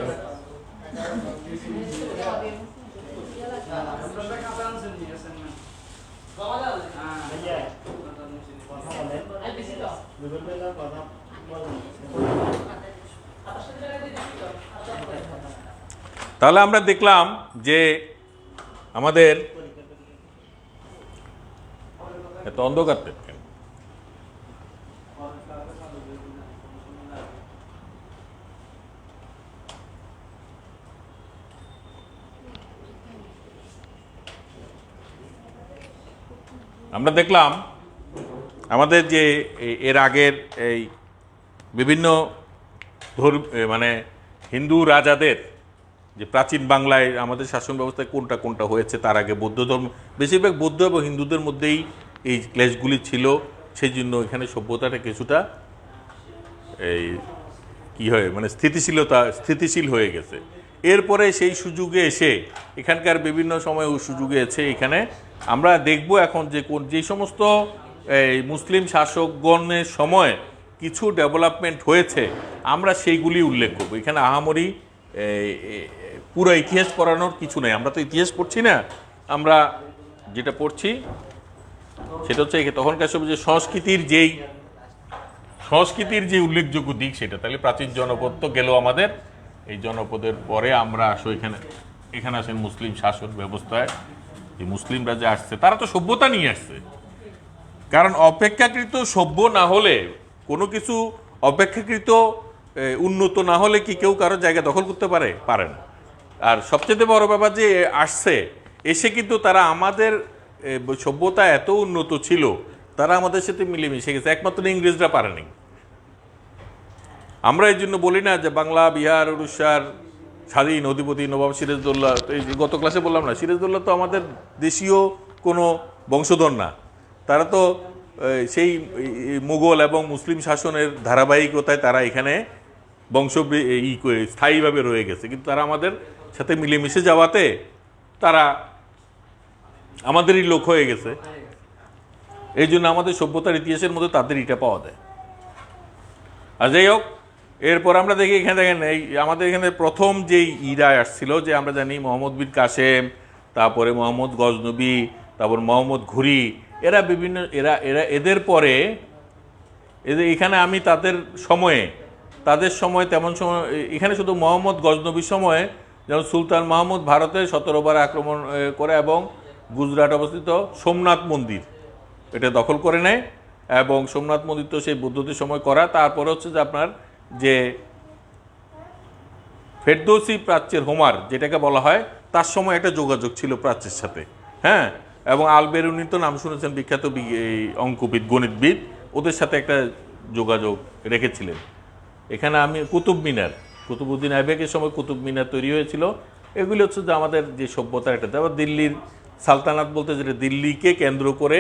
তাহলে আমরা দেখলাম যে আমাদের এত অন্ধকার কেন? আমরা দেখলাম আমাদের যে এর আগের এই বিভিন্ন মানে হিন্দু রাজাদের যে প্রাচীন বাংলায় আমাদের শাসন ব্যবস্থায় কোনটা কোনটা হয়েছে, তার আগে বৌদ্ধ ধর্ম, বেশিরভাগ বৌদ্ধ এবং হিন্দুদের মধ্যেই এই ক্লেশগুলি ছিল। সেই জন্য এখানে সভ্যতাটা কিছুটা এই কী হয় মানে স্থিতিশীল হয়ে গেছে। এরপরে সেই সুযোগে এসে এখানকার বিভিন্ন সময় ওই সুযোগে এসে এখানে আমরা দেখব এখন যে যে সমস্ত এই মুসলিম শাসকগণের সময় কিছু ডেভেলপমেন্ট হয়েছে, আমরা সেইগুলি উল্লেখ করব। এখানে আহামরি পুরো ইতিহাস পড়ানোর কিছু নেই, আমরা তো ইতিহাস পড়ছি না, আমরা যেটা পড়ছি সেটা হচ্ছে তখনকার সময় যে সংস্কৃতির যে উল্লেখযোগ্য দিক সেটা। তাহলে প্রাচীন জনপদ তো গেল আমাদের, এই জনপদের পরে আমরা আসো এখানে আসেন মুসলিম শাসন ব্যবস্থায়। যে মুসলিমরা যে আসছে তারা তো সভ্যতা নিয়ে আসছে, কারণ অপেক্ষাকৃত সভ্য না হলে, কোনো কিছু অপেক্ষাকৃত উন্নত না হলে কি কেউ কারো জায়গা দখল করতে পারে না। আর সবচেয়ে বড় ব্যাপার যে আসছে, এসে কিন্তু তারা আমাদের সভ্যতা এত উন্নত ছিল, তারা আমাদের সাথে মিলেমিশে গেছে, একমাত্র ইংরেজরা পারেনি। আমরা এই জন্য বলি না যে বাংলা, বিহার, উড়িষ্যার স্বাধীন অধিপতি নবাব সিরাজদৌল্লা, এই যে গত ক্লাসে বললাম না, সিরাজদৌল্লা তো আমাদের দেশীয় কোনো বংশধর না, তারা তো সেই মুঘল এবং মুসলিম শাসনের ধারাবাহিকতায় তারা এখানে বংশ স্থায়ীভাবে রয়ে গেছে, কিন্তু তারা আমাদের সাথে মিলেমিশে যাওয়াতে তারা আমাদেরই লোক হয়ে গেছে। এই জন্য আমাদের সভ্যতার ইতিহাসের মধ্যে তাদের এটা পাওয়া যায়। আর যাই হোক, এরপর আমরা দেখি এখানে দেখেন এই আমাদের এখানে প্রথম যেই ইরা আসছিল, যে আমরা জানি মোহাম্মদ বিন কাসেম, তারপরে মোহাম্মদ গজনবী, তারপর মোহাম্মদ ঘুরি, এরা বিভিন্ন এদের পরে এখানে আমি তাদের সময় তেমন সময় এখানে শুধু মোহাম্মদ গজনবীর সময়ে যেমন সুলতান মাহমুদ ভারতে 17 বার আক্রমণ করে এবং গুজরাট অবস্থিত সোমনাথ মন্দির এটা দখল করে নেয়, এবং সোমনাথ মন্দির তো সেই বুদ্ধদের সময় করা। তারপরে হচ্ছে যে আপনার যে ফেরদৌসি প্রাচ্যের হোমার যেটাকে বলা হয়, তার সময় একটা যোগাযোগ ছিল প্রাচ্যের সাথে, হ্যাঁ, এবং আল-বেরুনি তো নাম শুনেছেন, বিখ্যাত অঙ্কবিদ, গণিতবিদ, ওদের সাথে একটা যোগাযোগ রেখেছিলেন। এখানে আমি কুতুবউদ্দিন আইবেকের সময় কুতুব মিনার তৈরি হয়েছিল। এগুলি হচ্ছে যে আমাদের যে সভ্যতার একটা, আবার দিল্লির সালতানাত বলতে যেটা দিল্লিকে কেন্দ্র করে,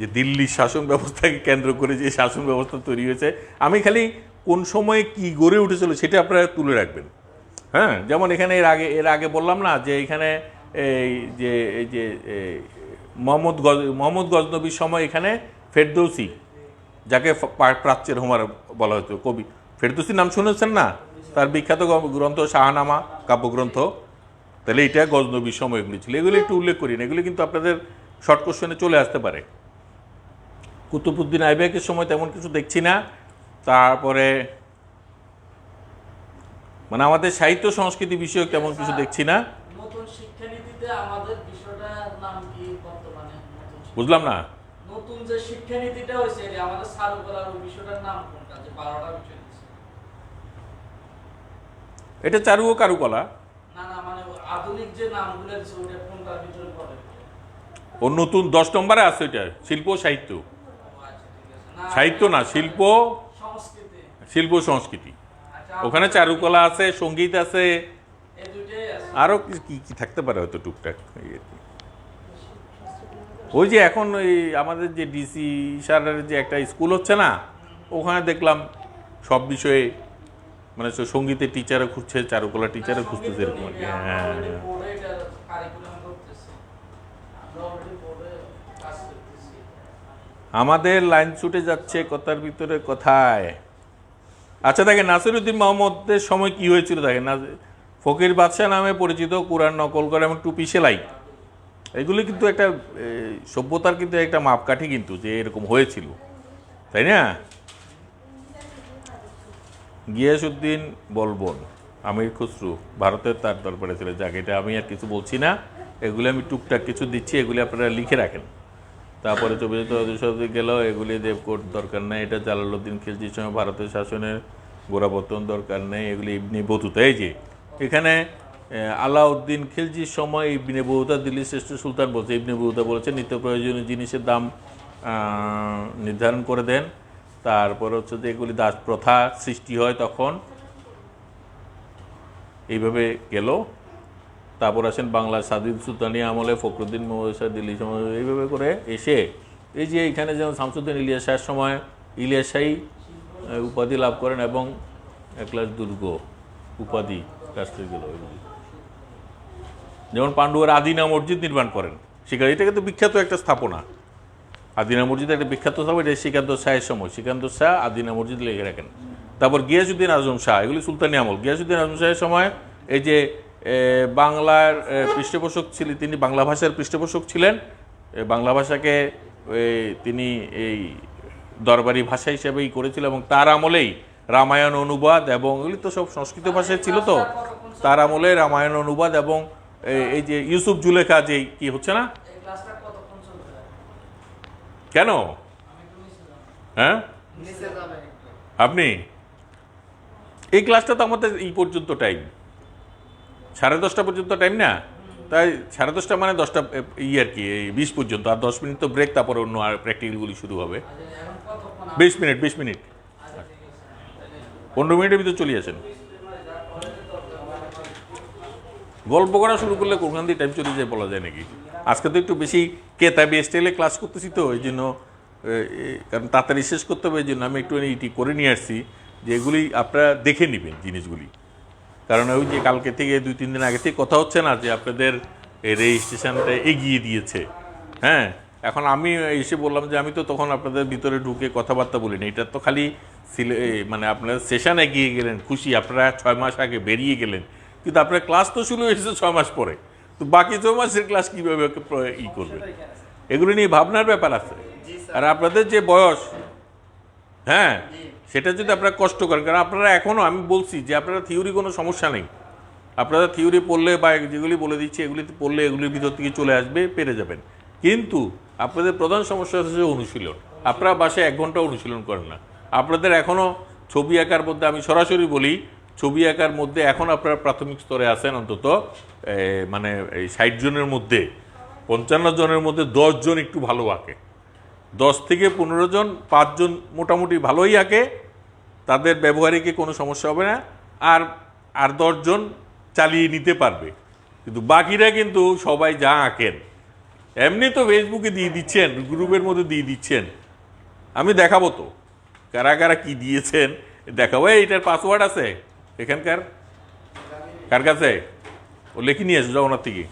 যে দিল্লির শাসন ব্যবস্থাকে কেন্দ্র করে যে শাসন ব্যবস্থা তৈরি হয়েছে, আমি খালি কোন সময়ে কি গড়ে উঠেছিল সেটা আপনারা তুলে রাখবেন। হ্যাঁ, যেমন এখানে এর আগে বললাম না যে এখানে এই যে মোহাম্মদ গজনবীর সময় এখানে ফেরদৌসি, যাকে প্রাচ্যের হোমার বলা হতো, কবি ফেরদৌসির নাম শুনেছেন না, তার বিখ্যাত গ্রন্থ শাহনামা কাব্যগ্রন্থ, তাহলে এটা গজনবীর সময় এগুলি ছিল। এগুলি একটু উল্লেখ করি না, এগুলি কিন্তু আপনাদের শর্ট কোশ্চেনে চলে আসতে পারে। কুতুবউদ্দিন আইবেকের সময় তেমন কিছু দেখছি না। তারপরে মানে আমাদের সাহিত্য সংস্কৃতি বিষয়ক তেমন কিছু দেখছি না। নতুন শিক্ষানীতিতে আমাদের বিষয়টার নাম কি বর্তমানে? বুঝলাম না। নতুন যে শিক্ষানীতিটা হয়েছে আমাদের চারুকলার বিষয়টার নাম কোনটা, যে 12টা বিষয় আছে? এটা চারু ও কারুকলা। না না, মানে আধুনিক যে নামগুলো আছে ওটা কোনটার ভিতরে পড়ে? ও নতুন 10 নম্বরে আছে, ওইটা শিল্প সাহিত্য। সাহিত্য না, শিল্প সংস্কৃতি, শিল্প সংস্কৃতি। ওখানে চারুকলা আছে, সঙ্গীত আছে, আরো কি কি থাকতে পারে হয়তো টুকটাক। ওই যে এখন ওই আমাদের যে ডিসি সারের যে একটা স্কুল হচ্ছে না, ওখানে দেখলাম সব বিষয়ে মানে সঙ্গীতের টিচারও খুঁজছে, চারুকলা টিচারও খুঁজতেছে, এরকম আর কি। হ্যাঁ, আমাদের লাইন ছুটে যাচ্ছে কথার ভিতরে কথায়। আচ্ছা দেখেন, নাসিরউদ্দিন মোহাম্মদের সময় কি হয়েছিল দেখেন, ফকির বাদশাহ নামে পরিচিত, কোরআন নকল করে এবং টুপি সেলাই, এগুলি কিন্তু একটা সভ্যতার কিন্তু একটা মাপকাঠি, কিন্তু যে এরকম হয়েছিল, তাই না? গিয়াসউদ্দিন বলবন, আমির খুসরু ভারতের তার দরবারে ছিল, যাকে এটা আমি আর কিছু বলছি না, এগুলি আমি টুকটাক কিছু দিচ্ছি, এগুলি আপনারা লিখে রাখেন। তারপরে 24 শতাব্দী গেল, এগুলি দেবকোট দরকার নেই, এটা জালালউদ্দিন খিলজির সময় ভারতের শাসনের গোড়াপত্তন দরকার নেই, এগুলি ইবনে বতুতা। এই যে এখানে আলাউদ্দিন খিলজির সময় ইবনে বতুতা দিল্লির শ্রেষ্ঠ সুলতান বলছে, ইবনে বতুতা বলেছে নিত্য প্রয়োজনীয় জিনিসের দাম নির্ধারণ করে দেন। তারপর হচ্ছে যে এগুলি দাস প্রথা সৃষ্টি হয় তখন, এইভাবে গেল। তারপর আসেন বাংলা স্বাধীন সুলতানি আমলে ফখরুদ্দিন মোহাম্মদ দিল্লি সময়, এইভাবে করে এসে এই যে এখানে যেমন শামসুদ্দিন ইলিয়াস শাহের সময় ইলিয়াস শাহী উপাধি লাভ করেন এবং একলাস দুর্গ উপাধি রাষ্ট্রে গেল। যেমন পাণ্ডুয়ার আদিনা মসজিদ নির্মাণ করেন, সেখানে এটা কিন্তু বিখ্যাত একটা স্থাপনা। আদিনা মসজিদ একটা বিখ্যাত স্থাপনা, এটা সিকান্দর শাহের সময়, সিকান্দর শাহ আদিনা মসজিদ লিখে রাখেন। তারপর গিয়াসউদ্দিন আজম শাহ, এগুলি সুলতানি আমল। গিয়াসউদ্দিন আজম শাহের সময় এই যে বাংলার পৃষ্ঠপোষক ছিলেন, তিনি বাংলা ভাষার পৃষ্ঠপোষক ছিলেন, বাংলা ভাষাকে তিনি এই দরবারি ভাষা হিসেবেই করেছিল, এবং তার আমলেই রামায়ণ অনুবাদ, এবং এগুলি তো সব সংস্কৃত ভাষায় ছিল, তো তার আমলে রামায়ণ অনুবাদ এবং এই যে ইউসুফ জুলেখা যে কি হচ্ছে না কেন, হ্যাঁ আপনি এই ক্লাসটা তো আমাদের এই পর্যন্ত টাইম, 10:30 পর্যন্ত টাইম না, তাই 10:30 মানে 10টা আর কি, এই 20 পর্যন্ত, আর 10 মিনিট তো ব্রেক, তারপরে অন্য আর প্র্যাকটিক্যালগুলি শুরু হবে। আচ্ছা, এখন কতক্ষণ 20 মিনিট 20 মিনিট, আচ্ছা, ঠিক আছে। তাহলে 15 মিনিটের ভিতরে চলে আসেন। গল্প করা শুরু করলে কোনখান দিয়ে টাইম চলে যায় বলা যায় নাকি। আজকে তো একটু বেশি কেতাবি স্টাইলে ক্লাস করতেছি, তো এই জন্য কারণ তাড়াতাড়ি শেষ করতে হবে, এই জন্য আমি একটু এটি করে নিয়ে আসছি যে এগুলি আপনারা দেখে নেবেন জিনিসগুলি। কারণ ওই যে কালকে থেকে 2-3 দিন আগে থেকে কথা হচ্ছে না যে আপনাদের এই রেজিস্ট্রেশনটা এগিয়ে দিয়েছে। হ্যাঁ, এখন আমি এসে বললাম যে আমি তো তখন আপনাদের ভিতরে ঢুকে কথাবার্তা বলিনি, এটা তো খালি মানে আপনার সেশন এগিয়ে গেলেন, খুশি, আপনারা 6 মাস আগে বেরিয়ে গেলেন, কিন্তু আপনার ক্লাস তো শুরু হয়েছে 6 মাস পরে। তো বাকি 6 মাসের ক্লাস কীভাবে করবে, এগুলো নিয়ে ভাবনার ব্যাপার আছে। আর আপনাদের যে বয়স, হ্যাঁ, সেটা যদি আপনারা কষ্ট করেন, কারণ আপনারা এখনও, আমি বলছি যে আপনারা থিওরি কোনো সমস্যা নেই, আপনারা থিওরি পড়লে বা যেগুলি বলে দিচ্ছি এগুলি পড়লে এগুলির ভিতর থেকে চলে আসবে, পেরে যাবেন। কিন্তু আপনাদের প্রধান সমস্যা হচ্ছে অনুশীলন। আপনারা বাসায় 1 ঘন্টা অনুশীলন করেন না। আপনাদের এখনও ছবি আঁকার মধ্যে, আমি সরাসরি বলি, ছবি আঁকার মধ্যে এখন আপনারা প্রাথমিক স্তরে আছেন অন্তত মানে এই 60 জনের মধ্যে 55 জনের মধ্যে 10 জন একটু ভালো আঁকে, 10 থেকে 15 জন, 5 জন মোটামুটি ভালোই আঁকে, তাদের ব্যবহারিকে কোনো সমস্যা হবে না, আর 10 জন চালিয়ে নিতে পারবে। কিন্তু বাকিরা কিন্তু সবাই যা আঁকেন এমনি তো ফেসবুকে দিয়ে দিচ্ছেন, গ্রুপের মধ্যে দিয়ে দিচ্ছেন, আমি দেখাবো তো কারা কারা কি দিয়েছেন, দেখাবো। এইটার পাসওয়ার্ড আছে এখানকার, কার কাছে? ও লেখি নিয়ে এসো, যাও ওনার থেকে।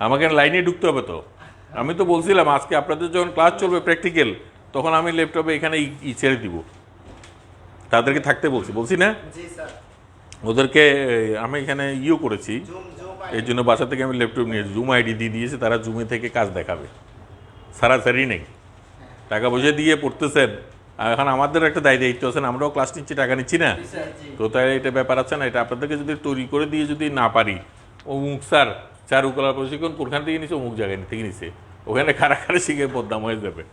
আমাকে লাইনে ঢুকতে হবে তো। আমি তো বলছিলাম আজকে আপনাদের যখন ক্লাস চলবে প্র্যাকটিক্যাল, তখন আমি ল্যাপটপে এখানে ছেড়ে দিব, তাদেরকে থাকতে বলছি না, ওদেরকে আমি এখানে করেছি, এই জন্য বাসা থেকে আমি ল্যাপটপ নিয়ে জুম আইডি দিয়ে দিয়েছি, তারা জুমে থেকে কাজ দেখাবে, সারাসারি নেই, টাকা পয়সা দিয়ে পড়তেছেন। আর এখন আমাদের একটা দায়িত্ব আছে না, আমরাও ক্লাস নিচ্ছি, টাকা নিচ্ছি না, তো তাই এটা ব্যাপার আছে না। এটা আপনাদেরকে যদি তৈরি করে দিয়ে যদি না পারি, অমুক স্যার চারুকলা প্রশিক্ষণ কোনখান থেকে নিছে, অমুক জায়গায় থেকে নিছে, ওখানে খারা খারা শিখে বদনাম হয়ে যাবে।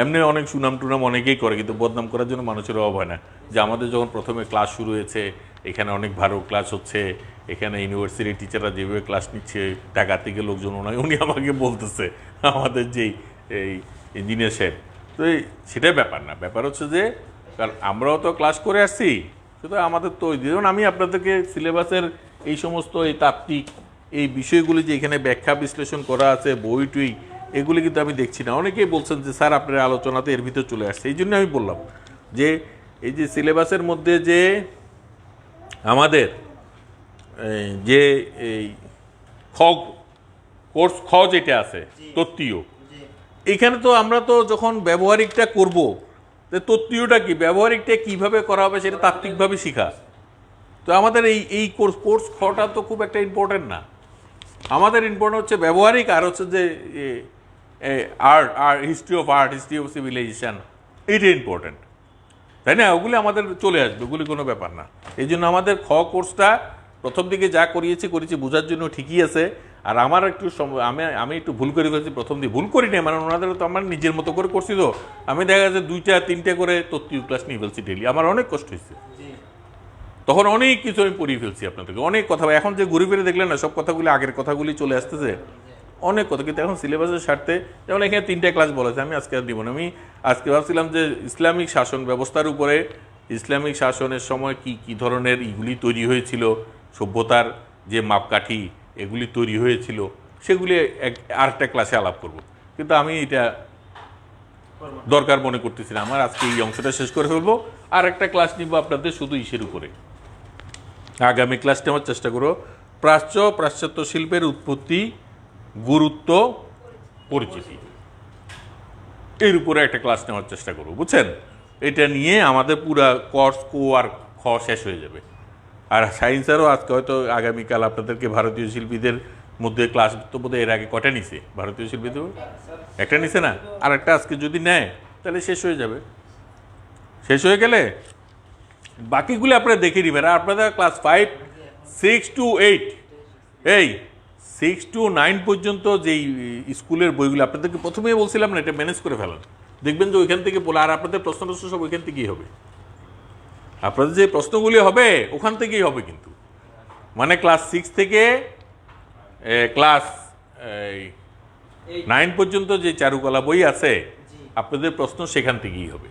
এমনি অনেক সুনাম টুনাম অনেকেই করে, কিন্তু বদনাম করার জন্য মানুষের অভাব হয় না। যে আমাদের যখন প্রথমে ক্লাস শুরু হয়েছে, এখানে অনেক ভালো ক্লাস হচ্ছে, এখানে ইউনিভার্সিটির টিচাররা যেভাবে ক্লাস নিচ্ছে, ঢাকা থেকে লোকজন উনি আমাকে বলতেছে, আমাদের যেই এই ইঞ্জিনিয়ার সাহেব, তো সেটাই ব্যাপার না। ব্যাপার হচ্ছে যে কারণ আমরাও তো ক্লাস করে আসছি, সুতরাং আমাদের তো যেমন আমি আপনাদেরকে সিলেবাসের এই সমস্ত এই তাত্ত্বিক এই বিষয়গুলি যে এখানে ব্যাখ্যা বিশ্লেষণ করা আছে, বই টুই, এগুলি কিন্তু আমি দেখছি না। অনেকেই বলছেন যে স্যার আপনার আলোচনাতে এর ভিতরে চলে আসছে, এই জন্য আমি বললাম যে এই যে সিলেবাসের মধ্যে যে আমাদের যে এই কোর্স খ যেটা আছে তত্ত্বীয়, এখানে তো আমরা তো যখন ব্যবহারিকটা করব, তত্ত্বীয়টা কি, ব্যবহারিকটা কিভাবে করা হবে সেটা তাত্ত্বিকভাবে শিখা। তো আমাদের এই কোর্স খটা তো খুব একটা ইম্পর্টেন্ট না। আমাদের ইম্পর্টেন্ট হচ্ছে ব্যবহারিক, আর হচ্ছে যে art, history of art, history of civilization, এইটা ইম্পর্টেন্ট, তাই না? ওগুলি আমাদের চলে আসবে, ওগুলি কোনো ব্যাপার না। এই জন্য আমাদের কোর্সটা প্রথম দিকে যা করিয়েছি বোঝার জন্য ঠিকই আছে। আর আমার একটু আমি একটু ভুল করে ফেলছি, প্রথম দিকে ভুল করি না, মানে ওনাদের তো আমার নিজের মতো করে করছি, তো আমি দেখা যাচ্ছে 2-3টে করে তত্ত্বীয় ক্লাস নিয়ে ফেলছি ডেইলি, আমার অনেক কষ্ট হয়েছে, তখন অনেক কিছু আমি পড়িয়ে ফেলছি আপনাদেরকে, অনেক কথা। এখন যে ঘুরে ফিরে দেখলেন না, সব কথাগুলি আগের কথাগুলি চলে আসতেছে, অনেক কথা। কিন্তু এখন সিলেবাসের স্বার্থে, যেমন এখানে 3টে ক্লাস বলেছে, আমি আজকে আর দিব না। আমি আজকে ভাবছিলাম যে ইসলামিক শাসন ব্যবস্থার উপরে, ইসলামিক শাসনের সময় কি কি ধরনের ইগুলি তৈরি হয়েছিল, সভ্যতার যে মাপকাঠি এগুলি তৈরি হয়েছিল, সেগুলি আরেকটা ক্লাসে আলাপ করব। কিন্তু আমি এটা দরকার মনে করতেছি না, আমার আজকে এই অংশটা শেষ করে ফেলবো, আর একটা ক্লাস নিব আপনাদের শুধু ইসের উপরে। আগামী ক্লাসটা আমার চেষ্টা করো পাশ্চাত্য শিল্পের উৎপত্তি, গুরুত্ব, পরিচিতি, এর উপরে একটা ক্লাস নেওয়ার চেষ্টা করবো, বুঝছেন? এটা নিয়ে আমাদের পুরা কোর্স আর খ শেষ হয়ে যাবে। আর সায়েন্সেরও আজকে হয়তো আগামীকাল আপনাদেরকে ভারতীয় শিল্পীদের মধ্যে ক্লাস তো বোধহয় এর আগে কটা নিছে, ভারতীয় শিল্পীদের একটা নিছে না, আর একটা আজকে যদি নেয় তাহলে শেষ হয়ে যাবে। শেষ হয়ে গেলে বাকিগুলি আপনারা দেখে নেবেন। আর আপনাদের ক্লাস 5, 6 to 8, এই 6 to 9 পর্যন্ত যেই স্কুলের বইগুলো আপনাদেরকে প্রথমেই বলছিলাম না, এটা ম্যানেজ করে ফেলেন, দেখবেন যে ওইখান থেকে বলে। আর আপনাদের প্রশ্ন সব ওইখান থেকেই হবে, আপনাদের যে প্রশ্নগুলি হবে ওখান থেকেই হবে। কিন্তু মানে ক্লাস 6 থেকে ক্লাস এই 9 পর্যন্ত যে চারুকলা বই আছে জি আপনাদের প্রশ্ন সেখান থেকেই হবে।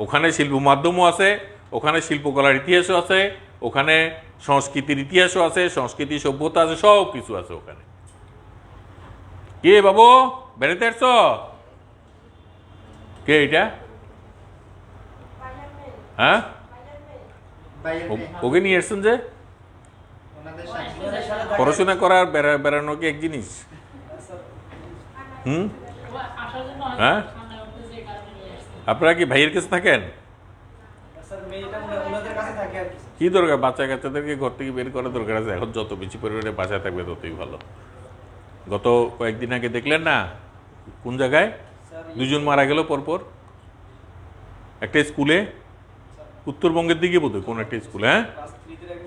ওখানে শিল্প মাধ্যমও আছে, ওখানে শিল্পকলার ইতিহাসও আছে, ওখানে সংস্কৃতির ইতিহাসও আছে, সংস্কৃতি সভ্যতা আছে, সব কিছু আছে ওখানে। কে বাবু বেড়াতে আসছ? কে এটা? হ্যাঁ, ওকে নিয়ে এসছেন যে? পড়াশোনা করার বেড়ানো কি এক জিনিস? হুম, হ্যাঁ, আপনারা কি ভাইয়ের কাছে থাকেন? কি দরকার বাচ্চা কাচ্চাদেরকে ঘর থেকে বের করার দরকার আছে? এখন যত বেশি পরিমাণে বাসায় থাকবে ততই ভালো। গত কয়েকদিন আগে দেখলেন না কোন জায়গায় দুজন মারা গেল পরপর একটা স্কুলে, উত্তরবঙ্গের দিকে বোধহয় কোন একটা স্কুলে। হ্যাঁ,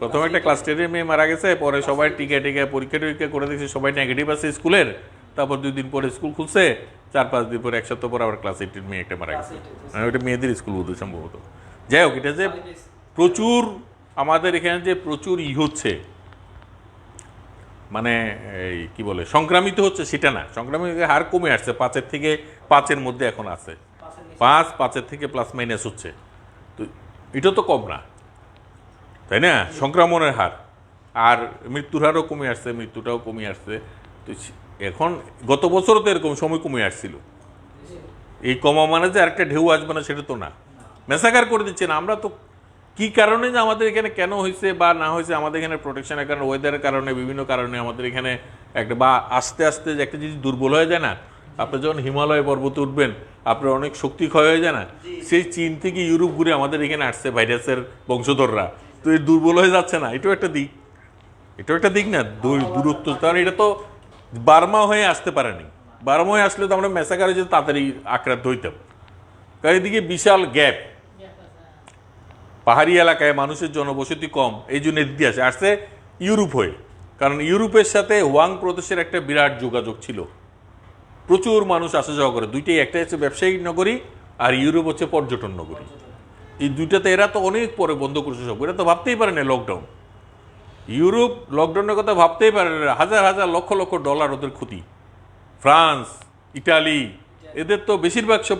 প্রথমে একটা ক্লাস 10-এর মেয়ে মারা গেছে, পরে সবাই টিকা পরীক্ষা টরীক্ষা করে দেখছে সবাই নেগেটিভ আছে স্কুলের। তারপর 2 দিন পরে স্কুল খুলছে, 4-5 দিন পরে 1 সপ্তাহ পর আবার ক্লাস 8-এর মেয়ে একটা মারা গেছে। ওইটা মেয়েদের স্কুল বোধহয় সম্ভবত। যাই হোক, এটা যে প্রচুর আমাদের এখানে যে প্রচুর হচ্ছে, মানে এই কি বলে সংক্রামিত হচ্ছে সেটা না, সংক্রামিত হার কমে আসছে, 5-এর থেকে 5-এর মধ্যে এখন আছে, 5-5-এর থেকে প্লাস মাইনাস হচ্ছে। তো এটা তো কম না, তাই না? সংক্রমণের হার আর মৃত্যুর হারও কমে আসছে, মৃত্যুটাও কমে আসছে। তো এখন গত বছরও তো এরকম সময় কমে আসছিল। এই কমা মানে যে আরেকটা ঢেউ আসবে না সেটা তো না, মেসাকার করে দিচ্ছে না। আমরা তো কি কারণে যে আমাদের এখানে কেন হয়েছে বা না হয়েছে, আমাদের এখানে প্রোটেকশনের কারণে, ওয়েদারের কারণে, বিভিন্ন কারণে আমাদের এখানে একটা বা আস্তে আস্তে যে একটা জিনিস দুর্বল হয়ে যায় না, আপনি যখন হিমালয় পর্বতে উঠবেন আপনার অনেক শক্তি ক্ষয় হয়ে যায় না, সেই চীন থেকে ইউরোপ ঘুরে আমাদের এখানে আসছে ভাইরাসের বংশধররা, তো এই দুর্বল হয়ে যাচ্ছে না? এটাও একটা দিক, এটাও একটা দিক না দূরত্ব। কারণ এটা তো বার্মা হয়ে আসতে পারেনি, বার্মা হয়ে আসলে তো আমরা মেসাকারে যে তাড়াতাড়ি আক্রান্ত হইতাম। কারণ এদিকে বিশাল গ্যাপ, পাহাড়ি এলাকায় মানুষের জনবসতি কম, এই জন্য এদিকে আসছে ইউরোপ হয়ে। কারণ ইউরোপের সাথে হোয়াং প্রদেশের একটা বিরাট যোগাযোগ ছিল, প্রচুর মানুষ আসা যাওয়া করে। দুইটাই, একটা হচ্ছে ব্যবসায়িক নগরী আর ইউরোপ হচ্ছে পর্যটন নগরী। এই দুইটাতে এরা তো অনেক পরে বন্ধ করছে সব, এরা তো ভাবতেই পারে না লকডাউন। ইউরোপ লকডাউনের কথা ভাবতেই পারে না, হাজার হাজার লক্ষ লক্ষ ডলার ওদের ক্ষতি। ফ্রান্স, ইটালি, এদের তো বেশিরভাগ সব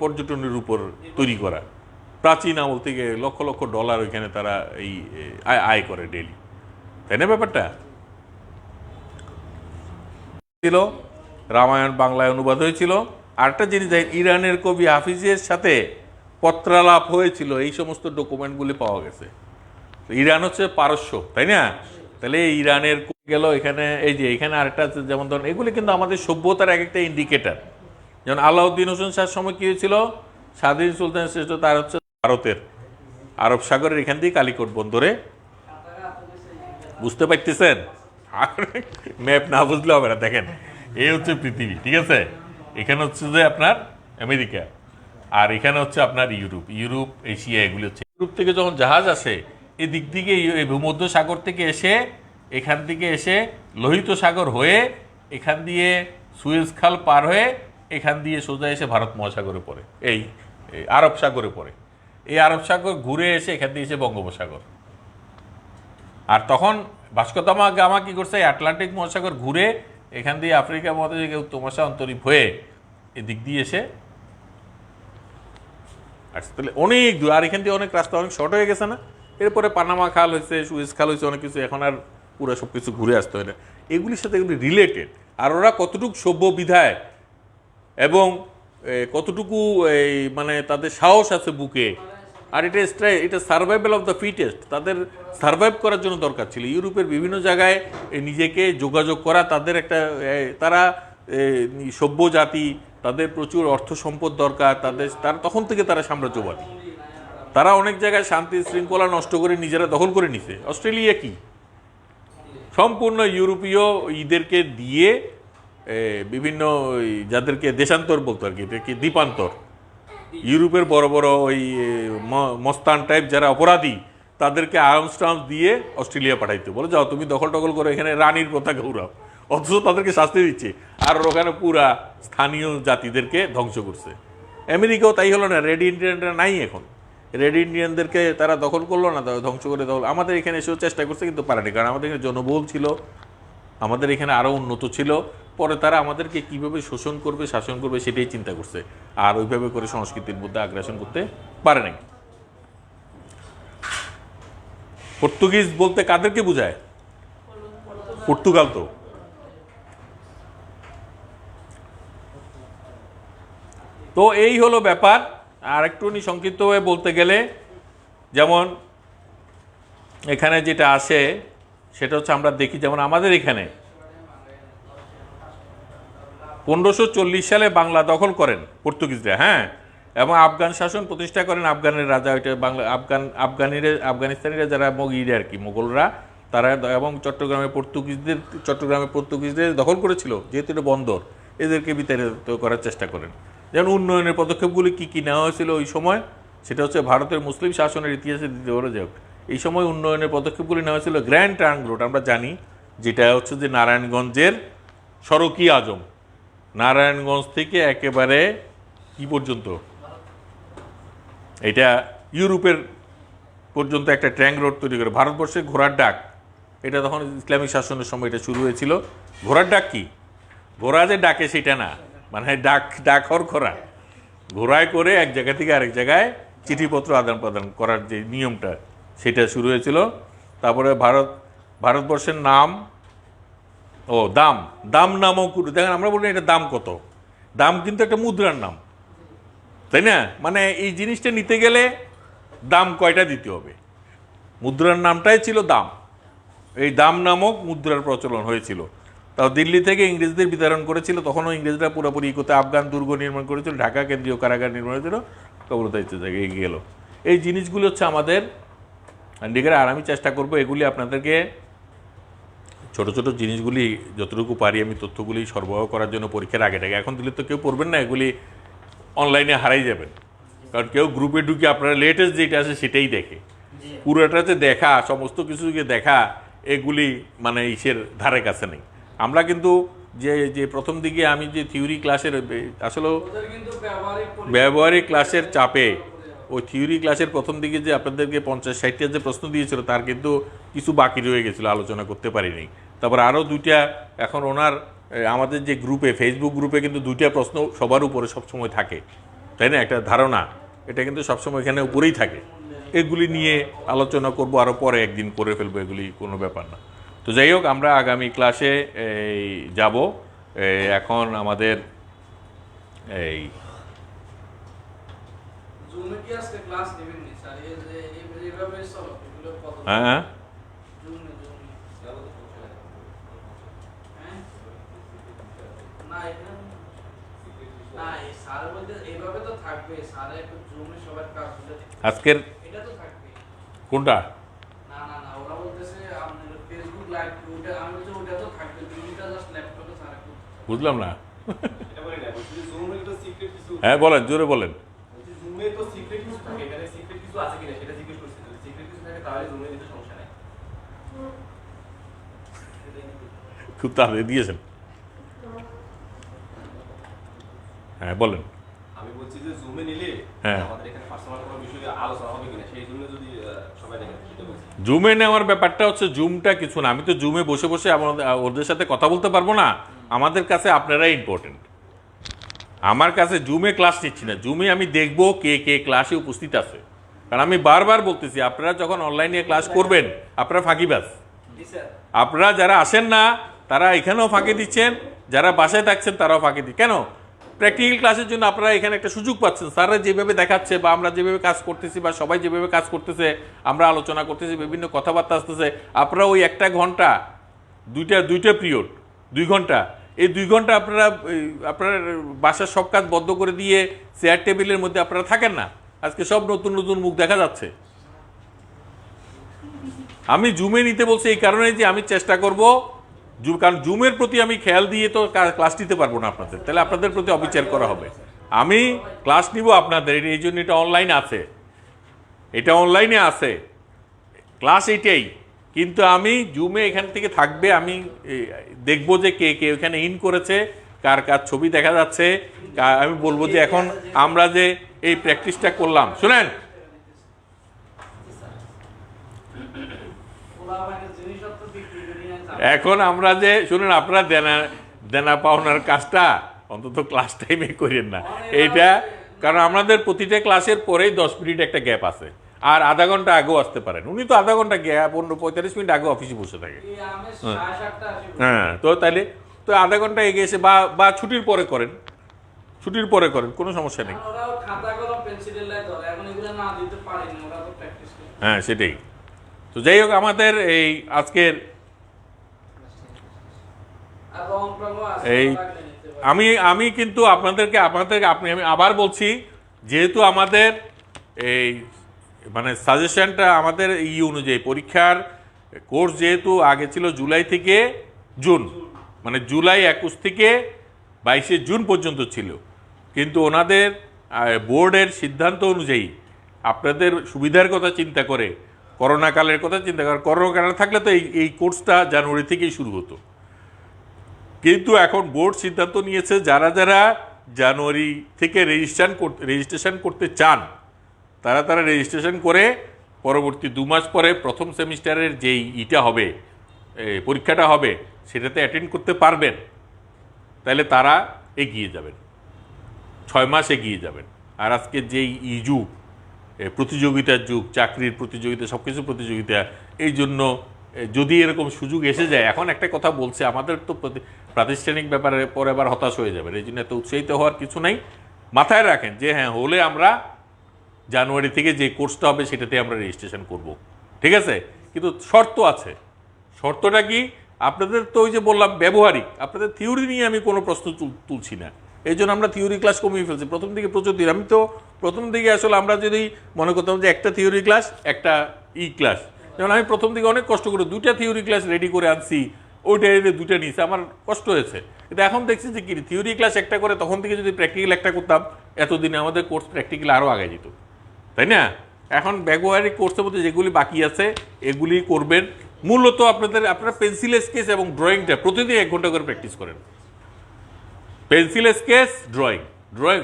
পর্যটনের উপর তৈরি করা, প্রাচীন আমল থেকে লক্ষ লক্ষ ডলার ওইখানে তারা এই আয় করে ডেলি, তাই না? ব্যাপারটা ছিল রামায়ণ বাংলায় অনুবাদ হয়েছিল। আরেকটা জিনিস দেখেন, ইরানের কবি হাফিজের সাথে পত্রালাপ হয়েছিল, এই সমস্ত ডকুমেন্টগুলি পাওয়া গেছে। ইরান হচ্ছে পারস্য, তাই না? তাহলে ইরানের গেল এখানে, এই যে এখানে আরেকটা আছে, যেমন ধরুন এগুলি কিন্তু আমাদের সভ্যতার এক একটা ইন্ডিকেটার। যেমন আলাউদ্দিন হোসেন শাহর সময় কি হয়েছিল, স্বাধীন সুলতান শ্রেষ্ঠ তার হচ্ছে ভারতের আরব সাগরের এখান দিয়ে কালিকট বন্দরে, বুঝতে পারতেছেন? ম্যাপ না বুঝলে হবে না। দেখেন, এই হচ্ছে পৃথিবী, ঠিক আছে? এখানে হচ্ছে যে আপনার আমেরিকা, আর এখানে হচ্ছে আপনার ইউরোপ, এশিয়া, এগুলি হচ্ছে। ইউরোপ থেকে যখন জাহাজ আসে এই দিক থেকে, ভূমধ্য সাগর থেকে এসে, এখান থেকে এসে লোহিত সাগর হয়ে, এখান দিয়ে সুয়েজ খাল পার হয়ে, এখান দিয়ে সোজা এসে ভারত মহাসাগরে পড়ে, এই আরব সাগরে পড়ে। এই আরব সাগর ঘুরে এসে এখান দিয়ে এসে বঙ্গোপসাগর। আর তখন ভাস্কো দা গামা কি করছে, আটলান্টিক মহাসাগর ঘুরে এখান দিয়ে আফ্রিকা মহাদেশে উত্তর অন্তরীপ হয়ে এদিক দিয়ে এসে আচ্ছা, তাহলে অনেক দূর। আর এখান দিয়ে অনেক রাস্তা অনেক শর্ট হয়ে গেছে না? এরপরে পানামা খাল হয়েছে, সুয়েজ খাল হয়েছে, অনেক কিছু, এখন আর পুরো সব কিছু ঘুরে আসতে হয় না। এগুলির সাথে এগুলি রিলেটেড। আর ওরা কতটুকু সভ্য বিধায় এবং কতটুকু এই মানে তাদের সাহস আছে বুকে, আর এটা সার্ভাইভাল অফ দ্য ফিটেস্ট, তাদের সার্ভাইভ করার জন্য দরকার ছিল। ইউরোপের বিভিন্ন জায়গায় নিজেকে যোগাযোগ করা, তাদের একটা তারা সভ্য জাতি, তাদের প্রচুর অর্থ সম্পদ দরকার, তারা তখন থেকে তারা সাম্রাজ্যবাদী। তারা অনেক জায়গায় শান্তি শৃঙ্খলা নষ্ট করে নিজেরা দখল করে নিছে। অস্ট্রেলিয়া কি সম্পূর্ণ ইউরোপীয় ঈদেরকে দিয়ে বিভিন্ন যাদেরকে দেশান্তর বলতো আর কি, এদেরকে দ্বীপান্তর, ইউরোপের বড় বড় ওই মস্তান টাইপ যারা অপরাধী তাদেরকে আর্মস টার্মস দিয়ে অস্ট্রেলিয়া পাঠাইতে, বলে যাও তুমি দখল টখল করে এখানে রানীর পতাকা উড়াও, অথচ তাদেরকে শাস্তি দিচ্ছে। আর ওখানে পুরা স্থানীয় জাতিদেরকে ধ্বংস করছে। আমেরিকাও তাই হলো না, রেড ইন্ডিয়ানরা নাই এখন। রেড ইন্ডিয়ানদেরকে তারা দখল করলো না, তারা ধ্বংস করে দখল আমাদের এখানে এসেও চেষ্টা করছে কিন্তু পারেনি, কারণ আমাদের এখানে জনবহুল ছিল, আমাদের এখানে আরও উন্নত ছিল। পরে তারা আমাদেরকে কিভাবে শোষণ করবে, শাসন করবে সেটাই চিন্তা করছে, আর ওইভাবে করে সংস্কৃতির মধ্যে আগ্রাসন করতে পারে নাই। পর্তুগিজ বলতে কাদেরকে বোঝায়? পর্তুগাল। তো এই হলো ব্যাপার। আর একটু সংক্ষিপ্তভাবে বলতে গেলে, যেমন এখানে যেটা আসে সেটা হচ্ছে আমরা দেখি, যেমন আমাদের এখানে 1540 সালে বাংলা দখল করেন পর্তুগিজরা, হ্যাঁ, এবং আফগান শাসন প্রতিষ্ঠা করেন আফগানের রাজা, ওইটা বাংলা আফগানিস্তানিরা যারা মগিরা আর কি, মোগলরা, তারা, এবং চট্টগ্রামে পর্তুগিজদের দখল করেছিল, যেহেতু এটা বন্দর, এদেরকে বিতাড়িত করার চেষ্টা করেন। যেমন উন্নয়নের পদক্ষেপগুলি কী কী নেওয়া হয়েছিল ওই সময়, সেটা হচ্ছে ভারতের মুসলিম শাসনের ইতিহাসে দ্বিতীয় বড় যাক। এই সময় উন্নয়নের পদক্ষেপগুলি নেওয়া হয়েছিল গ্র্যান্ড ট্রাঙ্ক রোড, আমরা জানি, যেটা হচ্ছে যে নারায়ণগঞ্জের সড়কি আজম, নারায়ণগঞ্জ থেকে একেবারে কি পর্যন্ত, এটা ইউরোপের পর্যন্ত একটা ট্র্যাঙ্ক রোড তৈরি করে। ভারতবর্ষের ঘোড়ার ডাক, এটা তখন ইসলামিক শাসনের সময় এটা শুরু হয়েছিল। ঘোড়ার ডাক কি, ঘোড়া যে ডাকে সেটা না, মানে ডাকর ঘোড়া, ঘোড়ায় করে এক জায়গা থেকে আরেক জায়গায় চিঠিপত্র আদান প্রদান করার যে নিয়মটা, সেটা শুরু হয়েছিল। তারপরে ভারতবর্ষের নাম, দাম নামও দেখেন, আমরা বলি এটা দাম কত, দাম কিন্তু একটা মুদ্রার নাম, তাই না? মানে এই জিনিসটা নিতে গেলে দাম কয়টা দিতে হবে, মুদ্রার নামটাই ছিল দাম। এই দাম নামক মুদ্রার প্রচলন হয়েছিল। তাও দিল্লি থেকে ইংরেজদের বিতরণ করেছিল, তখনও ইংরেজরা পুরোপুরি করতে আফগান দুর্গ নির্মাণ করেছিল, ঢাকা কেন্দ্রীয় কারাগার নির্মাণ হয়েছিল, কবরদায়িত্ব জায়গায় এগিয়ে গেল। এই জিনিসগুলি হচ্ছে আমাদের আন্ডিগারে। আর আমি চেষ্টা করব এগুলি আপনাদেরকে ছোট ছোট জিনিসগুলি যতটুকু পারি আমি তথ্যগুলি সরবরাহ করার জন্য পরীক্ষার আগে থেকে। এখন দিলে তো কেউ পড়বেন না, এগুলি অনলাইনে হারাই যাবেন, কারণ কেউ গ্রুপে ঢুকে আপনারা লেটেস্ট যেটা আছে সেটাই দেখে, পুরোটাতে দেখা, সমস্ত কিছুকে দেখা, এগুলি মানে ইসের ধারে কাছে নেই। আমরা কিন্তু যে প্রথম দিকে আমি যে থিওরি ক্লাসের, আসলে ব্যবহারিক ক্লাসের চাপে, ওই থিওরি ক্লাসের প্রথম দিকে যে আপনাদেরকে 50-60টা যে প্রশ্ন দিয়েছিল, তার কিন্তু কিছু বাকি রয়ে গেছিলো, আলোচনা করতে পারিনি। তারপর আরও 2টা, এখন ওনার আমাদের যে গ্রুপে, ফেসবুক গ্রুপে কিন্তু 2টা প্রশ্ন সবার উপরে সবসময় থাকে, তাই না? একটা ধারণা, এটা কিন্তু সবসময় এখানে উপরেই থাকে। এগুলি নিয়ে আলোচনা করব, আরও পরে একদিন করে ফেলবো, এগুলি কোনো ব্যাপার না। তো যাই হোক, আমরা আগামী ক্লাসে যাব। এখন আমাদের এই হ্যাঁ আজকের কোনটা বুঝলাম না। হ্যাঁ বলেন, জোরে বলেন। খুব তাড়াতাড়ি দিয়েছেন। হ্যাঁ বলেন। আমি বলছি যে জুমে নিলে আমাদের এখানে পার্সোনাল কোনো বিষয়ে আলোচনা হবে কিনা, সেই জন্য যদি সবাই দেখেন। জুমে নেওয়ার ব্যাপারটা হচ্ছে, জুমটা কিছু না, আমি তো জুমে বসে বসে ওদের সাথে কথা বলতে পারবো না। আমাদের কাছে আপনারাই ইম্পর্টেন্ট। আমার কাছে জুমে ক্লাস নিচ্ছি না, জুমে আমি দেখবো কে কে ক্লাসে উপস্থিত আছে। কারণ আমি বারবার বলতেছি, আপনারা যখন অনলাইনে ক্লাস করবেন, আপনারা ফাঁকিবাজ। আপনারা যারা আসেন না তারা এখানেও ফাঁকি দিচ্ছেন, যারা বাসায় থাকছেন তারাও ফাঁকি দিচ্ছেন। কেন? প্র্যাকটিক্যাল ক্লাসের জন্য আপনারা এখানে একটা সুযোগ পাচ্ছেন। স্যাররা যেভাবে দেখাচ্ছে, বা আমরা যেভাবে কাজ করতেছি, বা সবাই যেভাবে কাজ করতেছে, আমরা আলোচনা করতেছি, বিভিন্ন কথাবার্তা আসতেছে, আপনারা ওই 1 ঘন্টা, দুইটা পিরিয়ড 2 ঘন্টা, এই 2 ঘন্টা আপনারা আপনার বাসার সব কাজ বন্ধ করে দিয়ে চেয়ার টেবিলের মধ্যে আপনারা থাকেন না। আজকে সব নতুন নতুন মুখ দেখা যাচ্ছে। আমি জুমে নিতে বলছি এই কারণে যে আমি চেষ্টা করব, কারণ জুমের প্রতি আমি খেয়াল দিয়ে তো ক্লাস নিতে পারবো না আপনাদের, তাহলে আপনাদের প্রতি অবিচার করা হবে। আমি ক্লাস নিব আপনাদের, এই জন্য এটা অনলাইন আছে, এটা অনলাইনে আছে ক্লাস, এইটাই। কিন্তু আমি জুমে এখান থেকে থাকবে, আমি দেখবো যে কে কে ওখানে ইন করেছে, কার কার ছবি দেখা যাচ্ছে। আমি বলবো যে এখন আমরা যে এই প্র্যাকটিসটা করলাম, শুনেন, এখন আমরা যে শুনুন, আপনারা দেনা দেনা পাওনার কাজটা অন্তত ক্লাস টাইমে করেন না এইটা, কারণ আমাদের প্রতিটা ক্লাসের পরেই 10 মিনিট একটা গ্যাপ আছে, আর আধা ঘন্টা আগেও আসতে পারেন। উনি তো আধা ঘন্টা গ্যাপ 45 মিনিট আগে অফিসে বসে থাকে। হ্যাঁ, তো তাইলে তো আধা ঘন্টা এগিয়ে এসে বা ছুটির পরে করেন, ছুটির পরে করেন, কোনো সমস্যা নেই। হ্যাঁ, সেটাই। তো যাই হোক, আমাদের এই আজকের এই আমি কিন্তু আপনাদেরকে আমি আবার বলছি, যেহেতু আমাদের এই মানে সাজেশনটা আমাদের অনুযায়ী পরীক্ষার কোর্স যেহেতু আগে ছিল জুলাই থেকে জুন, মানে জুলাই 21 থেকে 22শে জুন পর্যন্ত ছিল, কিন্তু ওনাদের বোর্ডের সিদ্ধান্ত অনুযায়ী আপনাদের সুবিধার কথা চিন্তা করে, করোনাকালের কথা চিন্তা করে, করোনাকাল থাকলে তো এই কোর্সটা জানুয়ারি থেকেই শুরু হতো, কিন্তু এখন বোর্ড সিদ্ধান্ত নিয়েছে যারা যারা জানুয়ারি থেকে রেজিস্ট্রেশন করতে চান তারা রেজিস্ট্রেশন করে পরবর্তী 2 মাস পরে প্রথম সেমিস্টারের যেই হবে পরীক্ষাটা হবে সেটাতে অ্যাটেন্ড করতে পারবেন, তাহলে তারা এগিয়ে যাবেন, 6 মাস এগিয়ে যাবেন। আর আজকে যেই যুগ, প্রতিযোগিতার যুগ, চাকরির প্রতিযোগিতা, সব কিছু প্রতিযোগিতা, এই জন্য যদি এরকম সুযোগ এসে যায়, এখন একটা কথা বলছে, আমাদের তো প্রাতিষ্ঠানিক ব্যাপারে পরে আবার হতাশ হয়ে যাবে, এই জন্য এত উৎসাহিত হওয়ার কিছু নাই। মাথায় রাখেন যে হ্যাঁ, হলে আমরা জানুয়ারি থেকে যে কোর্সটা হবে সেটাতে আমরা রেজিস্ট্রেশন করব, ঠিক আছে? কিন্তু শর্ত আছে। শর্তটা কি? আপনাদের তো ওই যে বললাম ব্যবহারিক, আপনাদের থিওরি নিয়ে আমি কোনো প্রশ্ন তুলছি না, এই জন্য আমরা থিওরি ক্লাস কমিয়ে ফেলছি। প্রথম দিকে প্রচুর দিন, আমি তো প্রথম দিকে আসলে আমরা যদি মনে করতাম যে একটা থিওরি ক্লাস একটা ক্লাস, যেমন আমি প্রথম দিকে অনেক কষ্ট করে 2টা থিওরি ক্লাস রেডি করে আনছি, ওইটা এনে 2টা নিয়েছে, আমার কষ্ট হয়েছে। কিন্তু এখন দেখছি যে কি থিওরি ক্লাস একটা করে, তখন থেকে যদি প্র্যাকটিক্যাল একটা করতাম, এতদিনে আমাদের কোর্স প্র্যাকটিক্যাল আরও আগে যেত, তাই না? এখন ব্যবহারিক কোর্সের মধ্যে যেগুলি বাকি আছে এগুলি করবেন। মূলত আপনারা পেন্সিল স্কেচ এবং ড্রয়িংটা প্রতিদিন 1 ঘন্টা করে প্র্যাকটিস করেন। পেন্সিল স্কেচ, ড্রয়িং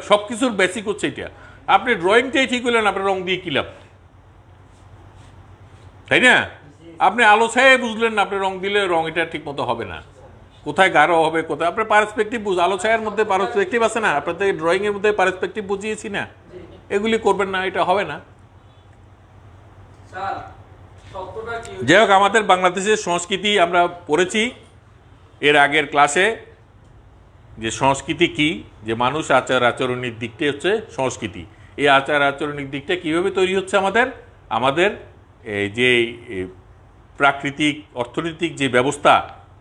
সব কিছুর বেসিক হচ্ছে এটা। আপনি ড্রয়িংটাই ঠিক হলেন, আপনার রং দিয়ে কি লাভ, তাই না? আপনি আলো ছায়ায় বুঝলেন না, আপনি রং দিলে রং এটা ঠিক মতো হবে না, কোথায় গাঢ় হবে, কোথায় আপনার পার্সপেক্টিভ আলো ছায়ার মধ্যে পার্সপেক্টিভ আছে না, আপনাদের ড্রয়িংয়ের মধ্যে পার্সপেক্টিভ বুঝিয়েছি না, এগুলি করবেন না, এটা হবে না। যাই হোক, আমাদের বাংলাদেশের সংস্কৃতি আমরা পড়েছি এর আগের ক্লাসে, যে সংস্কৃতি কি, যে মানুষ আচার আচরণের দিকটাই হচ্ছে সংস্কৃতি। এই আচার আচরণিক দিকটা কিভাবে তৈরি হচ্ছে আমাদের যে প্রাকৃতিক অর্থনৈতিক যে ব্যবস্থা,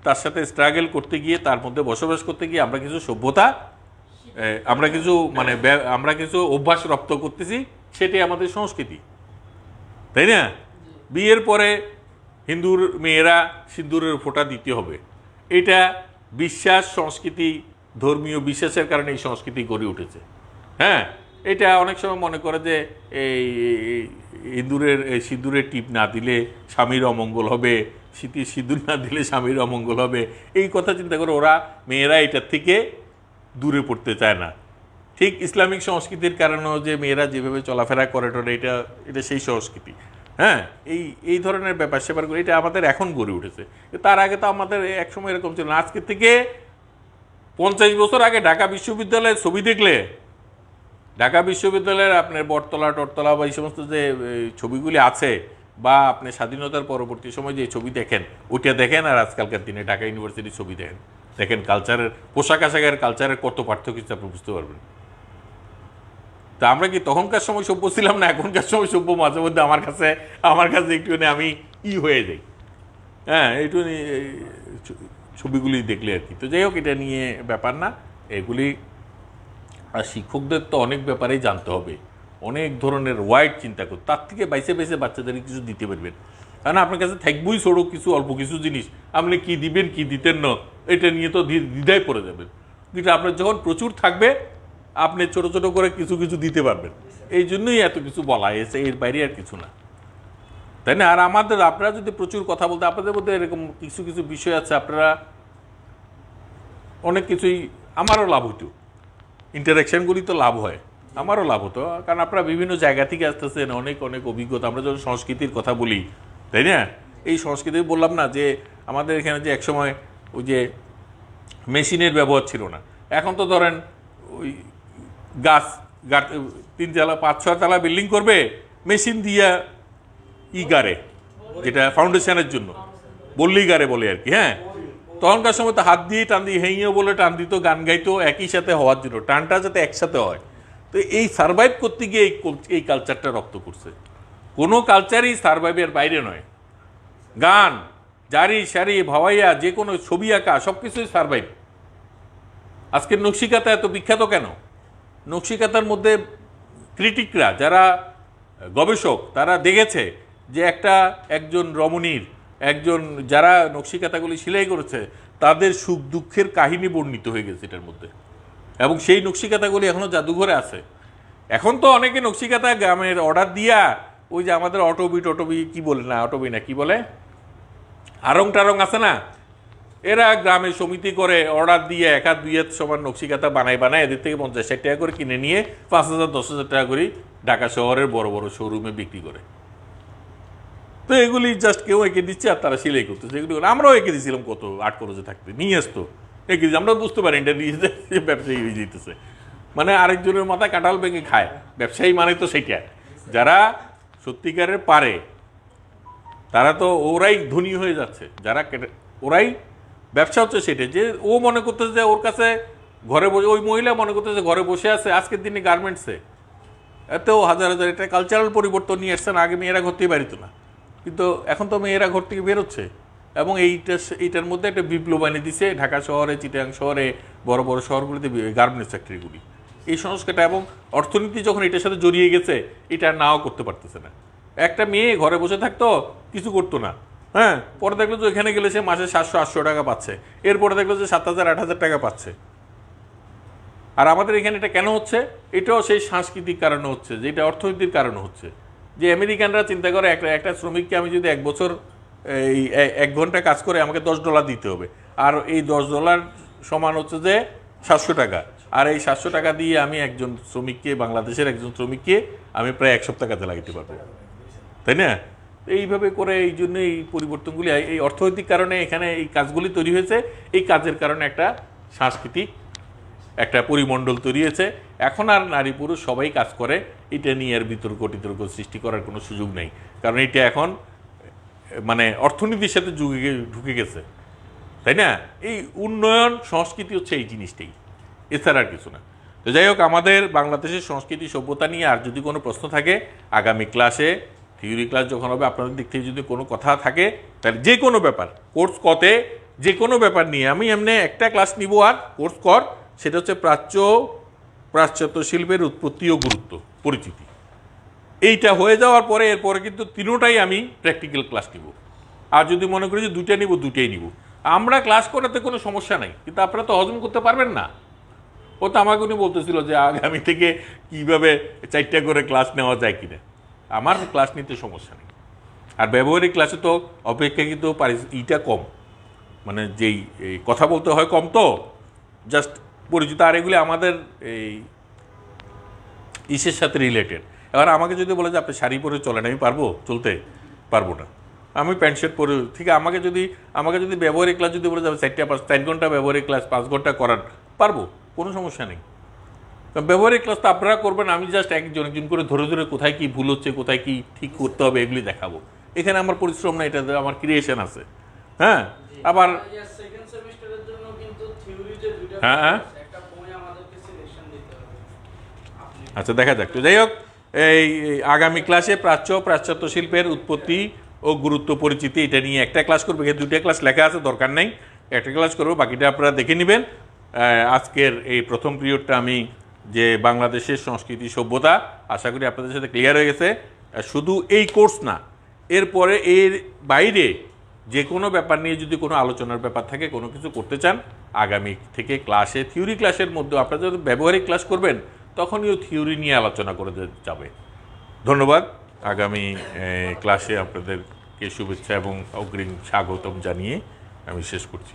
তার সাথে স্ট্রাগল করতে গিয়ে, তার মধ্যে বসবাস করতে গিয়ে আমরা কিছু সভ্যতা, আমরা কিছু অভ্যাস রপ্ত করতেছি, সেটাই আমাদের সংস্কৃতি, তাই না? বিয়ের পরে হিন্দুর মেয়েরা সিন্দুরের ফোঁটা দিতে হবে, এটা বিশ্বাস, সংস্কৃতি, ধর্মীয় বিশ্বাসের কারণে এই সংস্কৃতি গড়ে উঠেছে। হ্যাঁ, এটা অনেক সময় মনে করে যে এই সিঁদুরের টিপ না দিলে স্বামীর অমঙ্গল হবে, সিঁদুর না দিলে স্বামীর অমঙ্গল হবে, এই কথা চিন্তা করে মেয়েরা এটার থেকে দূরে পড়তে চায় না। ঠিক ইসলামিক সংস্কৃতির কারণেও যে মেয়েরা যেভাবে চলাফেরা করে এটা সেই সংস্কৃতি। হ্যাঁ, এই ধরনের ব্যাপার স্যাপারগুলো এটা আমাদের এখন গড়ে উঠেছে। তার আগে তো আমাদের একসময় এরকম ছিল না। আজকে থেকে 50 বছর আগে ঢাকা বিশ্ববিদ্যালয়ের ছবি দেখলে, ঢাকা বিশ্ববিদ্যালয়ের আপনার বটতলা টটতলা বা এই সমস্ত যে ছবিগুলি আছে, বা আপনি স্বাধীনতার পরবর্তী সময় যে ছবি দেখেন ওইটা দেখেন, আর আজকালকার দিনে ঢাকা ইউনিভার্সিটির ছবি দেখেন কালচারের, পোশাক আশাকের কালচারের কত পার্থক্য আপনি বুঝতে পারবেন। তা আমরা কি তখনকার সময় সভ্য ছিলাম না? এখনকার সময় সভ্য মাঝে মধ্যে আমার কাছে একটুখানি আমি হয়ে যাই। হ্যাঁ, একটু ছবিগুলি দেখলে আর কি। তো যাই হোক, এটা নিয়ে ব্যাপার না এগুলি। আর শিক্ষকদের তো অনেক ব্যাপারেই জানতে হবে, অনেক ধরনের ওয়াইড চিন্তা করতে, তার থেকে বাইসে বাচ্চাদের কিছু দিতে পারবেন। কারণ আপনার কাছে থাকবই সড়ক কিছু অল্প কিছু জিনিস, আপনি কি দিবেন কি দিতেন না, এটা নিয়ে তো দ্বিধায় পড়ে যাবেন। কিন্তু আপনার যখন প্রচুর থাকবে, আপনি ছোট ছোট করে কিছু দিতে পারবেন। এই জন্যই এত কিছু বলা হয়েছে, এর বাইরে আর কিছু না, তাই না? আর আপনারা যদি প্রচুর কথা বলতে, আপনাদের মধ্যে এরকম কিছু বিষয় আছে, আপনারা অনেক কিছুই, আমারও লাভ হতো, ইন্টারাকশানগুলি তো লাভ হয়, আমারও লাভ হতো, কারণ আপনারা বিভিন্ন জায়গা থেকে আসতেছেন, অনেক অভিজ্ঞতা। আমরা যখন সংস্কৃতির কথা বলি, তাই না? এই সংস্কৃতি বললাম না যে আমাদের এখানে যে একসময় ওই যে মেশিনের ব্যবহার ছিল না, এখন তো ধরেন ওই গাছ 3 তলা 5-6 তলা বিল্ডিং করবে মেশিন দিয়া গাড়ে, যেটা ফাউন্ডেশনের জন্য বললেই গাড়ে বলে আর কি। হ্যাঁ, তখনকার সময় তো হাত দিয়ে টান দিয়ে হেঁয়েও বলে টান দিত, গান গাইতো একই সাথে হওয়ার জন্য, টানটা যাতে একসাথে হয়। তো এই সার্ভাইভ করতে গিয়ে এই কালচারটা রপ্ত করছে। কোনো কালচারই সার্ভাইভের বাইরে নয়। গান, জারি সারি ভাওয়াইয়া, যে কোনো ছবি আঁকা সব কিছুই সার্ভাইভ। আজকের নকশিকাতা এত বিখ্যাত কেন? নকশিকাতার মধ্যে ক্রিটিকরা, যারা গবেষক, তারা দেখেছে যে একজন রমণীর, একজন যারা নকশিকাতাগুলি সেলাই করেছে তাদের সুখ দুঃখের কাহিনী বর্ণিত হয়ে গেছে এটার মধ্যে, এবং সেই নকশিকাতাগুলি এখনো জাদুঘরে আছে। এখন তো অনেকে নকশিকাতা গ্রামের অর্ডার দিয়া, ওই যে আমাদের অটোবি কি বলে না, অটোবি না কি বলে, আরং টারং আছে না, এরা গ্রামে সমিতি করে অর্ডার দিয়ে 1-2 হাত সমান নকশিকাতা বানায় এদের থেকে 50-60 টাকা করে কিনে নিয়ে 5,000-10,000 টাকা করে ঢাকা শহরের বড় বড় শোরুমে বিক্রি করে। তো এগুলি জাস্ট কেউ এঁকে দিচ্ছে আর তারা সেলাই করতেছে। এগুলি আমরাও এঁকে দিয়েছিলাম কত 8 খরচে থাকতে, নিয়ে আসতো এঁকে দিচ্ছি, আমরা বুঝতে পারি এটা নিয়ে ব্যবসায়ী হয়ে যেতেছে। মানে আরেকজনের মাথায় কাঁঠাল ভেঙে খায় ব্যবসায়ী, মানে তো সেইটা। যারা সত্যিকারের পারে তারা তো ওরাই ধনী হয়ে যাচ্ছে, যারা ওরাই ব্যবসা হচ্ছে সেটা। যে ও মনে করতেছে যে ওর কাছে ঘরে বসে, ওই মহিলা মনে করতেছে ঘরে বসে আছে, আজকের দিনে গার্মেন্টসে এতেও হাজার এটা কালচারাল পরিবর্তন নিয়ে আসছেন। আগে মেয়েরা ঘর থেকে বেরোতো না, কিন্তু এখন তো মেয়েরা ঘর থেকে বেরোচ্ছে, এবং এইটার মধ্যে একটা বিপ্লব এনে দিছে ঢাকা শহরে, চিটাগাং শহরে, বড় বড় শহরগুলিতে গার্মেন্টস ফ্যাক্টরিগুলি। এই সংস্কারটা এবং অর্থনীতি যখন এটার সাথে জড়িয়ে গেছে, এটা নাও করতে পারতেছে না। একটা মেয়ে ঘরে বসে থাকতো, কিছু করতো না, হ্যাঁ, পরে দেখলো যে এখানে গেলে সে মাসে 700-800 টাকা পাচ্ছে, এরপরে দেখলো যে 7,000-8,000 টাকা পাচ্ছে। আর আমাদের এখানে এটা কেন হচ্ছে? এটাও সেই সাংস্কৃতিক কারণে হচ্ছে, যেটা অর্থনীতির কারণে হচ্ছে। যে আমেরিকানরা চিন্তা করে একটা শ্রমিককে আমি যদি 1 বছর 1 ঘন্টা কাজ করে আমাকে $10 দিতে হবে, আর এই $10 সমান হচ্ছে যে 700 টাকা। আর এই 700 টাকা দিয়ে আমি একজন শ্রমিককে, বাংলাদেশের একজন শ্রমিককে আমি প্রায় 1 সপ্তাহ কাজে লাগাতে পারবো, তাই না? এইভাবে করে এই জন্য এই পরিবর্তনগুলি, এই অর্থনৈতিক কারণে এখানে এই কাজগুলি তৈরি হয়েছে। এই কাজের কারণে একটা সাংস্কৃতিক একটা পরিমণ্ডল তৈরি হয়েছে। এখন আর নারী পুরুষ সবাই কাজ করে, এটা নিয়ে আর বিতর্ক টিতর্ক সৃষ্টি করার কোনো সুযোগ নেই, কারণ এটা এখন মানে অর্থনীতির সাথে ঢুকে গেছে, তাই না? এই উন্নয়ন সংস্কৃতি হচ্ছে এই জিনিসটাই, এছাড়া আর কিছু না। তো যাই হোক, আমাদের বাংলাদেশের সংস্কৃতি সভ্যতা নিয়ে আর যদি কোনো প্রশ্ন থাকে, আগামী ক্লাসে থিওরি ক্লাস যখন হবে, আপনাদের দিক থেকে যদি কোনো কথা থাকে, তাহলে যে কোনো ব্যাপার কোর্স কতে যে কোনো ব্যাপার নিয়ে আমি এমনি একটা ক্লাস নিব আর কোর্স কর, সেটা হচ্ছে পাশ্চাত্য শিল্পের উৎপত্তি ও গুরুত্ব পরিচিতি। এইটা হয়ে যাওয়ার পরে এরপরে কিন্তু তিনোটাই আমি প্র্যাকটিক্যাল ক্লাস নিব। আর যদি মনে করি যে দুইটাই নিব, আমরা ক্লাস করাতে কোনো সমস্যা নাই, কিন্তু আপনারা তো হজম করতে পারবেন না। ও তো আমাকে উনি বলতেছিল যে আগামী থেকে কীভাবে 4টা করে ক্লাস নেওয়া যায় কিনা। আমার ক্লাস নিতে সমস্যা নেই। আর ব্যবহারিক ক্লাসে তো অপেক্ষাকৃত ইটা কম, মানে যেই কথা বলতে হয় কম, তো জাস্ট পরিচিত। আর এগুলি আমাদের এই ইসের সাথে রিলেটেড। এবার আমাকে যদি বলে যে আপনি শাড়ি পরে চলেন, আমি চলতে পারবো না। আমি প্যান্ট শার্ট পরে, ঠিক আছে, আমাকে যদি ব্যবহারিক ক্লাস যদি বলে যাবে 4 ঘন্টা ব্যবহারিক ক্লাস 5 ঘন্টা করার, পারবো, কোনো সমস্যা নেই। ব্যবহারিক ক্লাস তো আপনারা করবেন, আমি জাস্ট একজন করে ধরে কোথায় কি ভুল হচ্ছে, কোথায় কি ঠিক করতে হবে এগুলি দেখাবো। এখানে আমার পরিশ্রম না, এটা আমার ক্রিয়েশন আছে। হ্যাঁ, আবার হ্যাঁ, আচ্ছা, দেখা যাক। তো যাই হোক, এই আগামী ক্লাসে পাশ্চাত্য শিল্পের উৎপত্তি ও গুরুত্ব পরিচিতি, এটা নিয়ে একটা ক্লাস করবো। এখানে 2টা ক্লাস লেখা আছে, দরকার নেই, একটা ক্লাস করবো, বাকিটা আপনারা দেখে নেবেন। আজকের এই প্রথম পিরিয়ডটা আমি যে বাংলাদেশের সংস্কৃতি সভ্যতা, আশা করি আপনাদের সাথে ক্লিয়ার হয়ে গেছে। শুধু এই কোর্স না, এরপরে এর বাইরে যে কোনো ব্যাপার নিয়ে যদি কোনো আলোচনার ব্যাপার থাকে, কোনো কিছু করতে চান, আগামী থেকে ক্লাসে থিওরি ক্লাসের মধ্যে আপনারা যদি ব্যবহারিক ক্লাস করবেন, তখনই থিওরি নিয়ে আলোচনা করে যাবে। ধন্যবাদ। আগামী ক্লাসে আপনাদেরকে শুভেচ্ছা এবং অগ্রিম স্বাগতম জানিয়ে আমি শেষ করছি।